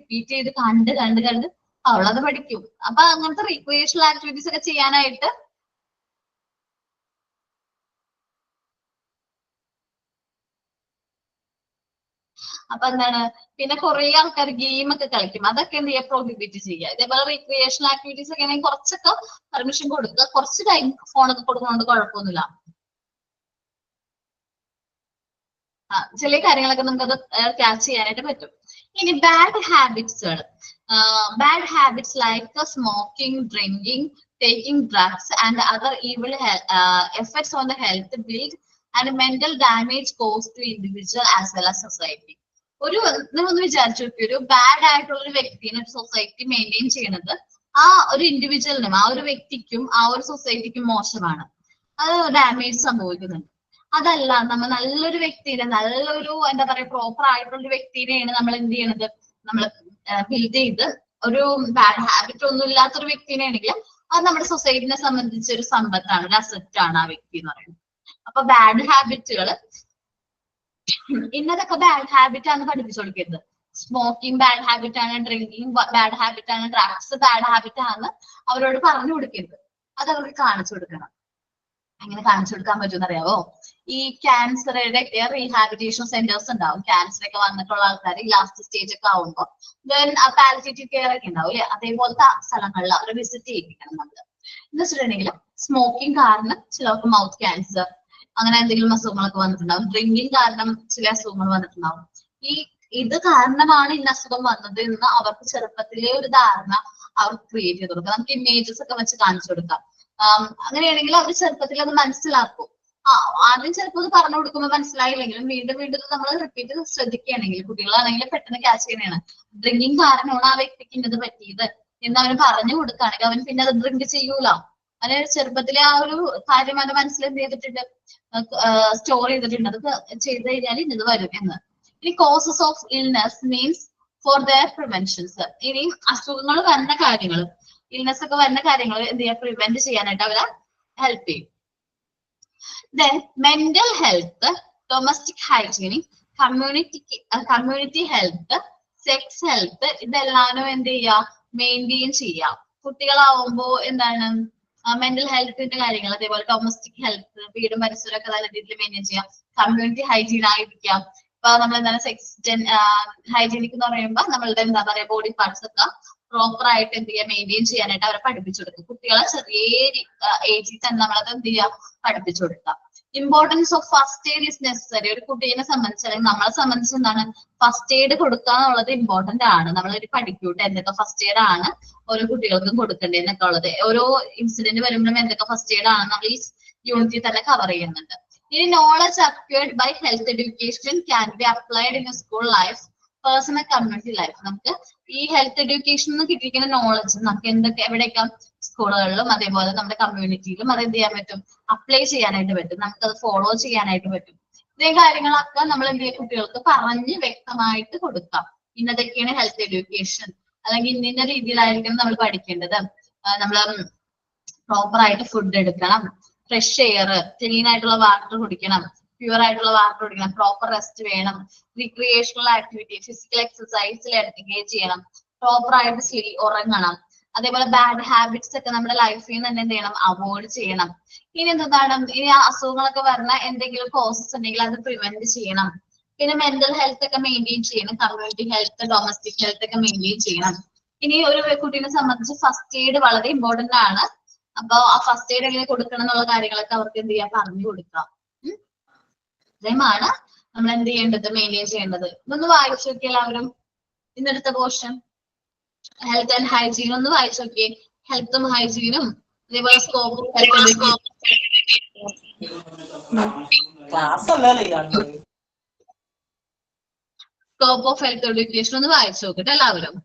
ചെയ്ത് കണ്ട് അവളത് പഠിക്കും. അപ്പൊ അങ്ങനത്തെ റീക്രിയേഷണൽ ആക്ടിവിറ്റീസ് ഒക്കെ ചെയ്യാനായിട്ട് അപ്പൊ എന്താണ്, പിന്നെ കുറെ ആൾക്കാർ ഗെയിം ഒക്കെ കളിക്കും. അതൊക്കെ എന്ത് ചെയ്യുക, പ്രോഹിബിറ്റ് ചെയ്യുക. ഇതേപോലെ റീക്രിയേഷണൽ ആക്ടിവിറ്റീസ് ഒക്കെ ആണെങ്കിൽ കുറച്ചൊക്കെ പെർമിഷൻ കൊടുക്കുക. കുറച്ച് ടൈം ഫോണൊക്കെ കൊടുക്കുന്നതുകൊണ്ട് കുഴപ്പമൊന്നുമില്ല. ചില കാര്യങ്ങളൊക്കെ നമുക്കത് ക്യാച്ച് ചെയ്യാനായിട്ട് പറ്റും. ഇനി bad habits like smoking, drinking, taking drugs and other evil effects on the health build and mental damage cause to individual as well as society. നിങ്ങളൊന്ന് വിചാരിച്ചു നോക്കി, ഒരു ബാഡ് ആയിട്ടുള്ള ഒരു വ്യക്തിനെ ഒരു സൊസൈറ്റി മെയിൻറ്റെയിൻ ചെയ്യുന്നത് ആ ഒരു ഇൻഡിവിജ്വലിനും ആ ഒരു വ്യക്തിക്കും ആ ഒരു സൊസൈറ്റിക്കും മോശമാണ്. അത് ഡാമേജ് സംഭവിക്കുന്നുണ്ട്. അതല്ല, നമ്മൾ നല്ലൊരു വ്യക്തിനെ, നല്ലൊരു എന്താ പറയാ പ്രോപ്പർ ആയിട്ടുള്ള ഒരു വ്യക്തിനെയാണ് നമ്മൾ എന്ത് ചെയ്യണത്, നമ്മൾ ബിൽഡ് ചെയ്ത് ഒരു ബാഡ് ഹാബിറ്റ് ഒന്നും ഇല്ലാത്തൊരു വ്യക്തിനെയാണെങ്കിൽ അത് നമ്മുടെ സൊസൈറ്റിനെ സംബന്ധിച്ച് ഒരു സമ്പത്താണ്, ഒരു അസറ്റ് ആണ് ആ വ്യക്തി എന്ന് പറയുന്നത്. അപ്പൊ ബാഡ് ഹാബിറ്റുകൾ ഇന്നതൊക്കെ ബാഡ് ഹാബിറ്റ് ആണ് പഠിപ്പിച്ചു കൊടുക്കരുത്. സ്മോക്കിംഗ് ബാഡ് ഹാബിറ്റ് ആണ്, ഡ്രിങ്കിങ് ബാഡ് ഹാബിറ്റ് ആണ്, ഡ്രഗ്സ് ബാഡ് ഹാബിറ്റ് ആണ് അവരോട് പറഞ്ഞു കൊടുക്കരുത്. അത് അവർക്ക് കാണിച്ചു കൊടുക്കണം. എങ്ങനെ കാണിച്ചു കൊടുക്കാൻ പറ്റുമെന്ന് അറിയാവോ? ഈ ക്യാൻസറുടെ റീഹാബിലിറ്റേഷൻ സെന്റേഴ്സ് ഉണ്ടാവും. ക്യാൻസർ ഒക്കെ വന്നിട്ടുള്ള ആൾക്കാർ ലാസ്റ്റ് സ്റ്റേജ് ഒക്കെ ആവുമ്പോൾ പാലിയേറ്റീവ് കെയർ ഒക്കെ ഉണ്ടാവും അല്ലെ, അതേപോലത്തെ സ്ഥലങ്ങളിൽ അവരെ വിസിറ്റ് ചെയ്യിപ്പിക്കണം നമ്മൾ. എന്ന് വെച്ചിട്ടുണ്ടെങ്കിൽ സ്മോക്കിംഗ് കാരണം ചിലർക്ക് മൗത്ത് ക്യാൻസർ അങ്ങനെ എന്തെങ്കിലും അസുഖങ്ങളൊക്കെ വന്നിട്ടുണ്ടാവും. ഡ്രിങ്കിങ് കാരണം ചില അസുഖങ്ങൾ വന്നിട്ടുണ്ടാവും. ഇത് കാരണമാണ് ഇന്ന അസുഖം വന്നത് എന്ന് അവർക്ക് ചെറുപ്പത്തിലെ ഒരു ധാരണ അവർക്ക് ക്രിയേറ്റ് ചെയ്ത് കൊടുക്കാം. നമുക്ക് ഇമേജസ് ഒക്കെ വെച്ച് കാണിച്ചു കൊടുക്കാം. അങ്ങനെയാണെങ്കിൽ അവർ ചെറുപ്പത്തിൽ അത് മനസ്സിലാക്കും. ആദ്യം ചിലപ്പോൾ അത് പറഞ്ഞു കൊടുക്കുമ്പോൾ മനസ്സിലായില്ലെങ്കിലും വീണ്ടും നമ്മൾ റിപ്പീറ്റ് ശ്രദ്ധിക്കുകയാണെങ്കിൽ, കുട്ടികളാണെങ്കിൽ പെട്ടെന്ന് ക്യാച്ച് ചെയ്യണതാണ്. ഡ്രിങ്കിങ് കാരണമാണ് ആ വ്യക്തിക്ക് ഇന്നത് പറ്റിയത് എന്ന് അവന് പറഞ്ഞു കൊടുക്കുകയാണെങ്കിൽ അവൻ പിന്നെ അത് ഡ്രിങ്ക് ചെയ്യൂല. അങ്ങനെ ചെറുപ്പത്തിലെ ആ ഒരു കാര്യം അവന്റെ മനസ്സിൽ എന്ത് ചെയ്തിട്ടുണ്ട്, സ്റ്റോർ ചെയ്തിട്ടുണ്ട്. അത് ചെയ്ത് കഴിഞ്ഞാൽ ഇന്നത് വരും എന്ന്. ഇനി causes of illness means for their preventions. ഇനി അസുഖങ്ങൾ വരുന്ന കാര്യങ്ങൾ, ഇൽനെസ് ഒക്കെ വരുന്ന കാര്യങ്ങൾ എന്ത് ചെയ്യാൻ പ്രിവെന്റ് ചെയ്യാനായിട്ട് അവരെ ഹെൽപ്പ് ചെയ്യും. Then mental health, domestic hygiene, community health, sex health ഇതെല്ലാനും എന്ത് ചെയ്യാം, മെയിൻറ്റെയിൻ ചെയ്യാം. കുട്ടികളാവുമ്പോ എന്താണ് മെന്റൽ ഹെൽത്തിന്റെ കാര്യങ്ങൾ, അതേപോലെ ഡൊമസ്റ്റിക് ഹെൽത്ത്, വീടും പരിസരമൊക്കെ നല്ല രീതിയിൽ മെയിൻറ്റെയിൻ ചെയ്യാം. കമ്മ്യൂണിറ്റി ഹൈജീൻ ആയിരിക്കാം. ഇപ്പൊ നമ്മൾ എന്താണ് സെക്സ് ഹൈജീനിക് എന്ന് പറയുമ്പോൾ നമ്മളുടെ എന്താ പറയാ ബോഡി പാർട്സ് ഒക്കെ പ്രോപ്പർ ആയിട്ട് എന്ത് ചെയ്യാം മെയിൻറ്റെയിൻ ചെയ്യാനായിട്ട് അവരെ പഠിപ്പിച്ചു കൊടുക്കും. കുട്ടികളെ ചെറിയ ഏജിൽ തന്നെ നമ്മളത് എന്ത് ചെയ്യാം പഠിപ്പിച്ചു കൊടുക്കാം. Importance of first aid is necessary. ഒരു കുട്ടീനെ സംബന്ധിച്ച് അല്ലെങ്കിൽ നമ്മളെ സംബന്ധിച്ച് എന്താണ് ഫസ്റ്റ് എയ്ഡ് കൊടുക്കുക എന്നുള്ളത് ഇമ്പോർട്ടന്റ് ആണ്. നമ്മളൊരു പഠിക്കൂട്ടെ എന്തൊക്കെ ഫസ്റ്റ് എയ്ഡ് ആണ് ഓരോ കുട്ടികൾക്കും കൊടുക്കേണ്ടതെന്നൊക്കെ ഉള്ളത്. ഓരോ ഇൻസിഡന്റ് വരുമ്പോഴും എന്തൊക്കെ ഫസ്റ്റ് എയ്ഡ് ആണ് നമ്മൾ ഈ യൂണിറ്റിൽ തന്നെ കവർ ചെയ്യുന്നുണ്ട്. ഇനി knowledge acquired by health education can be applied in school life, personal community life. നമുക്ക് ഈ ഹെൽത്ത് എഡ്യൂക്കേഷൻ കിട്ടിയിരിക്കുന്ന നോളജ് നമുക്ക് എന്തൊക്കെ എവിടെയൊക്കെ സ്കൂളുകളിലും അതേപോലെ നമ്മുടെ കമ്മ്യൂണിറ്റിയിലും അത് എന്ത് ചെയ്യാൻ പറ്റും, അപ്ലൈ ചെയ്യാനായിട്ട് പറ്റും. നമുക്കത് ഫോളോ ചെയ്യാനായിട്ട് പറ്റും. ഇതേ കാര്യങ്ങളൊക്കെ നമ്മൾ എന്ത് ചെയ്യുക കുട്ടികൾക്ക് പറഞ്ഞ് വ്യക്തമായിട്ട് കൊടുക്കാം. ഇന്നതൊക്കെയാണ് ഹെൽത്ത് എഡ്യൂക്കേഷൻ, അല്ലെങ്കിൽ ഇന്ന രീതിയിലായിരിക്കണം നമ്മൾ പഠിക്കേണ്ടത്. നമ്മൾ പ്രോപ്പർ ആയിട്ട് ഫുഡ് എടുക്കണം, ഫ്രഷ് എയർ, ക്ലീൻ ആയിട്ടുള്ള വാട്ടർ കുടിക്കണം, പ്യുവർ ആയിട്ടുള്ള വാട്ടർ കുടിക്കണം, പ്രോപ്പർ റെസ്റ്റ് വേണം, റിക്രിയേഷണൽ ആക്ടിവിറ്റി ഫിസിക്കൽ എക്സസൈസിൽ എൻഗേജ് ചെയ്യണം, പ്രോപ്പർ ആയിട്ട് ഉറങ്ങണം. അതേപോലെ ബാഡ് ഹാബിറ്റ്സ് ഒക്കെ നമ്മുടെ ലൈഫിൽ നിന്ന് തന്നെ എന്ത് ചെയ്യണം, അവോയ്ഡ് ചെയ്യണം. ഇനി എന്താണ്, ഇനി അസുഖങ്ങളൊക്കെ വരുന്ന എന്തെങ്കിലും കോസസ് ഉണ്ടെങ്കിൽ അത് പ്രിവെന്റ് ചെയ്യണം. പിന്നെ മെന്റൽ ഹെൽത്ത് ഒക്കെ മെയിൻറ്റെയിൻ ചെയ്യണം, കമ്മ്യൂണിറ്റി ഹെൽത്ത്, ഡൊമസ്റ്റിക് ഹെൽത്ത് ഒക്കെ മെയിൻറ്റെയിൻ ചെയ്യണം. ഇനി ഒരു കുട്ടീനെ സംബന്ധിച്ച് ഫസ്റ്റ് എയ്ഡ് വളരെ ഇമ്പോർട്ടന്റ് ആണ്. അപ്പൊ ആ ഫസ്റ്റ് എയ്ഡ് എങ്ങനെ കൊടുക്കണം എന്നുള്ള കാര്യങ്ങളൊക്കെ അവർക്ക് എന്ത് ചെയ്യാൻ പറഞ്ഞു കൊടുക്കാം. ഇതേമാണ് നമ്മൾ എന്ത് ചെയ്യേണ്ടത്, മെയിൻറ്റെയിൻ ചെയ്യേണ്ടത്. ഇതൊന്ന് വായിച്ചു നോക്കിയ എല്ലാവരും ഇന്നെടുത്ത പോർഷൻ ഹെൽത്ത് ആൻഡ് ഹൈജീൻ ഒന്ന് വായിച്ചു നോക്കിയേ. ഹെൽത്തും ഹൈജീനും അതേപോലെ സ്കോപ്പ് ഓഫ് ഹെൽത്ത് എഡ്യൂക്കേഷൻ ഒന്ന് വായിച്ചു നോക്കട്ടെ എല്ലാവരും.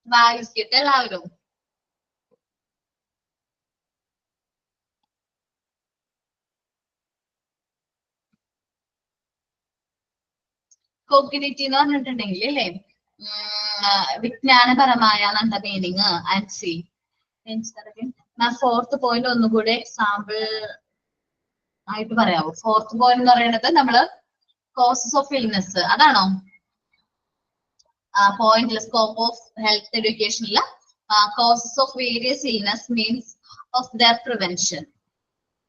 വായിക്കട്ടെ എല്ലാവരും. കോഗ്നിറ്റീവ് എന്ന് പറഞ്ഞിട്ടുണ്ടെങ്കിൽ അല്ലേ, വിജ്ഞാനപരമായ എന്ന meaning. And C fourth point ഒന്നുകൂടെ എക്സാമ്പിൾ ആയിട്ട് പറയാവോ? ഫോർത്ത് പോയിന്റ് എന്ന് പറയുന്നത് നമ്മള് കോസസ് ഓഫ് ഇൽനെസ്, അതാണോ പോയിന്റ്? സ്കോപ്പ് ഓഫ് ഹെൽത്ത് എഡ്യൂക്കേഷനിൽ causes of various illness means of their prevention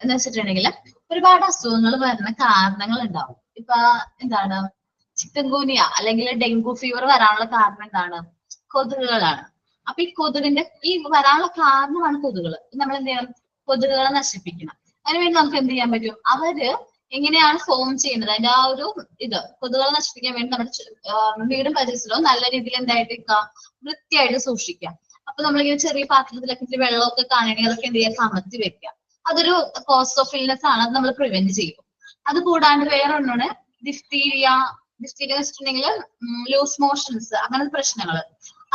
എന്ന് വെച്ചിട്ടുണ്ടെങ്കിൽ ഒരുപാട് അസുഖങ്ങൾ വരുന്ന കാരണങ്ങൾ ഉണ്ടാവും. ഇപ്പൊ എന്താണ്, ചിക്കൻ ഗുനിയ അല്ലെങ്കിൽ ഡെങ്കു ഫീവർ വരാനുള്ള കാരണം എന്താണ്? കൊതുകുകളാണ്. അപ്പൊ ഈ കൊതുകിന്റെ വരാനുള്ള കാരണമാണ് കൊതുകുകൾ. നമ്മൾ എന്ത് ചെയ്യണം? കൊതുകുകളെ നശിപ്പിക്കണം. അതിനുവേണ്ടി നമുക്ക് എന്ത് ചെയ്യാൻ പറ്റും? അവര് എങ്ങനെയാണ് ഫോം ചെയ്യുന്നത്, അതിന്റെ ആ ഒരു കൊതുകുകളെ നശിപ്പിക്കാൻ വേണ്ടി നമ്മുടെ വീടും പരിസരവും നല്ല രീതിയിൽ എന്തായിട്ട് വൃത്തിയായിട്ട് സൂക്ഷിക്കാം. അപ്പൊ നമ്മളിങ്ങനെ ചെറിയ പാത്രത്തിലൊക്കെ ഇത്തിരി വെള്ളമൊക്കെ കാണണമെങ്കിൽ അതൊക്കെ എന്ത് ചെയ്യാൻ കമത്തി വെക്കാം. അതൊരു കോസ് ഓഫ് ഇൽനെസ് ആണ്, അത് നമ്മൾ പ്രിവെന്റ് ചെയ്യും. അത് കൂടാണ്ട് വേറെ ഒന്നാണ് ഡിഫ്തീരിയ. ഡിഫ്തീരിയ എന്ന് വെച്ചിട്ടുണ്ടെങ്കിൽ ലൂസ് മോഷൻസ്, അങ്ങനത്തെ പ്രശ്നങ്ങൾ.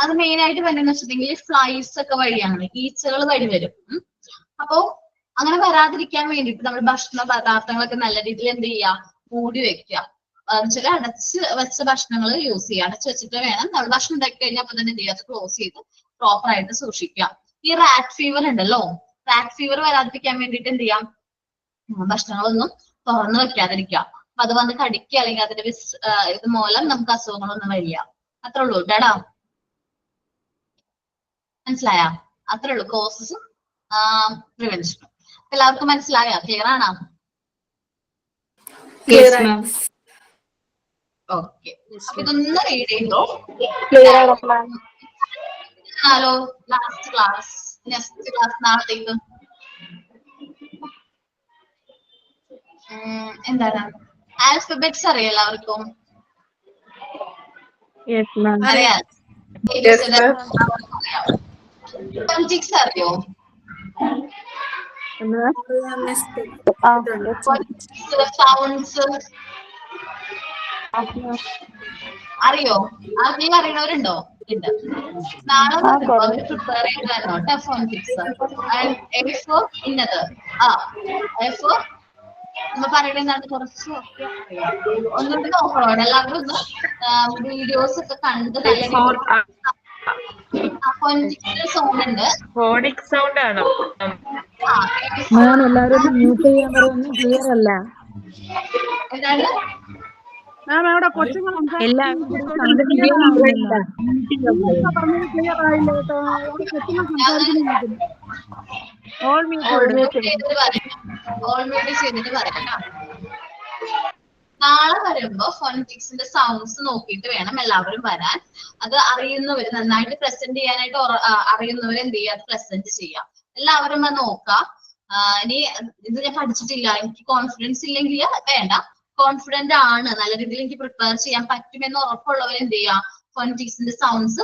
അത് മെയിൻ ആയിട്ട് വരുന്നത് വെച്ചിട്ടുണ്ടെങ്കിൽ ഫ്ലൈസ് ഒക്കെ വഴിയാണ്, ഈച്ചകൾ വഴി വരും. അപ്പോ അങ്ങനെ വരാതിരിക്കാൻ വേണ്ടിയിട്ട് നമ്മൾ ഭക്ഷണ പദാർത്ഥങ്ങളൊക്കെ നല്ല രീതിയിൽ എന്ത് ചെയ്യുക, മൂടി വെക്കുക. എന്നുവെച്ചാൽ അടച്ച് വെച്ച ഭക്ഷണങ്ങൾ യൂസ് ചെയ്യുക. അടച്ച് വെച്ചിട്ട് വേണം നമ്മൾ ഭക്ഷണം ഉണ്ടാക്കി കഴിഞ്ഞാൽ അപ്പൊ തന്നെ എന്ത് ചെയ്യുക, ക്ലോസ് ചെയ്ത് പ്രോപ്പർ ആയിട്ട് സൂക്ഷിക്കുക. ഈ റാറ്റ് ഫീവർ ഉണ്ടല്ലോ, റാറ്റ് ഫീവർ വരാതിരിക്കാൻ വേണ്ടിയിട്ട് എന്ത് ചെയ്യാം, ഭക്ഷണങ്ങളൊന്നും തുറന്നു വെക്കാതിരിക്കുക. അപ്പൊ അത് വന്ന് കടിക്കുക, അല്ലെങ്കിൽ അതിന്റെ ഇത് മൂലം നമുക്ക് അസുഖങ്ങളൊന്നും വരിക. അത്രേ ഉള്ളൂ കേട്ടാ, മനസ്സിലായ? അത്രേ ഉള്ളൂ കോസസും പ്രിവെൻഷനും. എല്ലാവർക്കും മനസ്സിലായ? ക്ലിയർ ആണോ? ഓക്കെ, അപ്പൊ ഇതൊന്ന് റീഡ് ചെയ്തോ. Hello, last class, next class നാളത്തേക്ക് എന്താണ് ആൽഫബറ്റ്സ് അറിയാം എല്ലാവർക്കും? അറിയാം. ഫോണിറ്റിക്സ് അറിയോ? സൗണ്ട്സ് അറിയോ? ആർക്കെങ്കിലും അറിയണവരുണ്ടോ? ഉണ്ട്. നാളെ പ്രിപ്പയർ ചെയ്ത് തരണോട്ടെ ഫോണിറ്റിക്സ്. ഇന്നത് നമ്മ പറയുന്നത് കുറച്ച് ഒന്നുകൂടി നോക്കണോ? എല്ലാവരും ഒന്ന് വീഡിയോസ് ഒക്കെ കണ്ട് നല്ല സൗണ്ട് ഉണ്ട്. ഫോണിക് സൗണ്ട് ആണോ? എല്ലാവരും മ്യൂട്ട് ചെയ്യാൻ പറയുന്നത് ക്ലിയർ അല്ല. എന്താണ് ചെയ്തിട്ട് പറയാം. നാളെ വരുമ്പോ ഫോണിറ്റിക്സിന്റെ സൗണ്ട്സ് നോക്കിയിട്ട് വേണം എല്ലാവരും വരാൻ. അത് അറിയുന്നവര്, നന്നായിട്ട് പ്രസന്റ് ചെയ്യാനായിട്ട് അറിയുന്നവര് എന്ത് ചെയ്യുക, അത് പ്രസന്റ് ചെയ്യാം. എല്ലാവരും വന്ന് നോക്കാം. ഇനി ഇത് ഞാൻ പഠിച്ചിട്ടില്ല, എനിക്ക് കോൺഫിഡൻസ് ഇല്ലെങ്കിൽ വേണ്ട. കോൺഫിഡന്റ് ആണ്, നല്ല രീതിയിൽ എനിക്ക് പ്രിപ്പയർ ചെയ്യാൻ പറ്റുമെന്ന് ഉറപ്പുള്ളവർ എന്ത് ചെയ്യാം, ഫോണിറ്റിക്സിന്റെ സൗണ്ട്സ്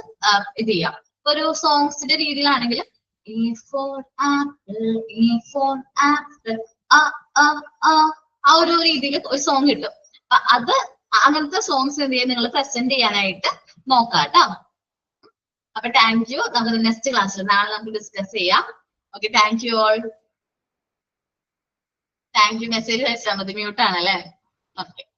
ഇത് ചെയ്യാം. ഒരു സോങ്സിന്റെ രീതിയിലാണെങ്കിൽ E for apple, E for apple, ആ ആ ആ ആ ഒരു രീതിയിൽ ഒരു സോങ് കിട്ടും. അത് അങ്ങനത്തെ സോങ്സ് എന്ത് ചെയ്യാൻ നിങ്ങൾ പ്രസന്റ് ചെയ്യാനായിട്ട് നോക്കാം കേട്ടോ. അപ്പൊ താങ്ക് യു. നമുക്ക് നെക്സ്റ്റ് ക്ലാസ്സിൽ നാളെ നമുക്ക് ഡിസ്കസ് ചെയ്യാം. Okay, thank you all. Thank you. Message അയച്ചാൽ മതി, മ്യൂട്ട് ആണല്ലേ. ഓക്കെ.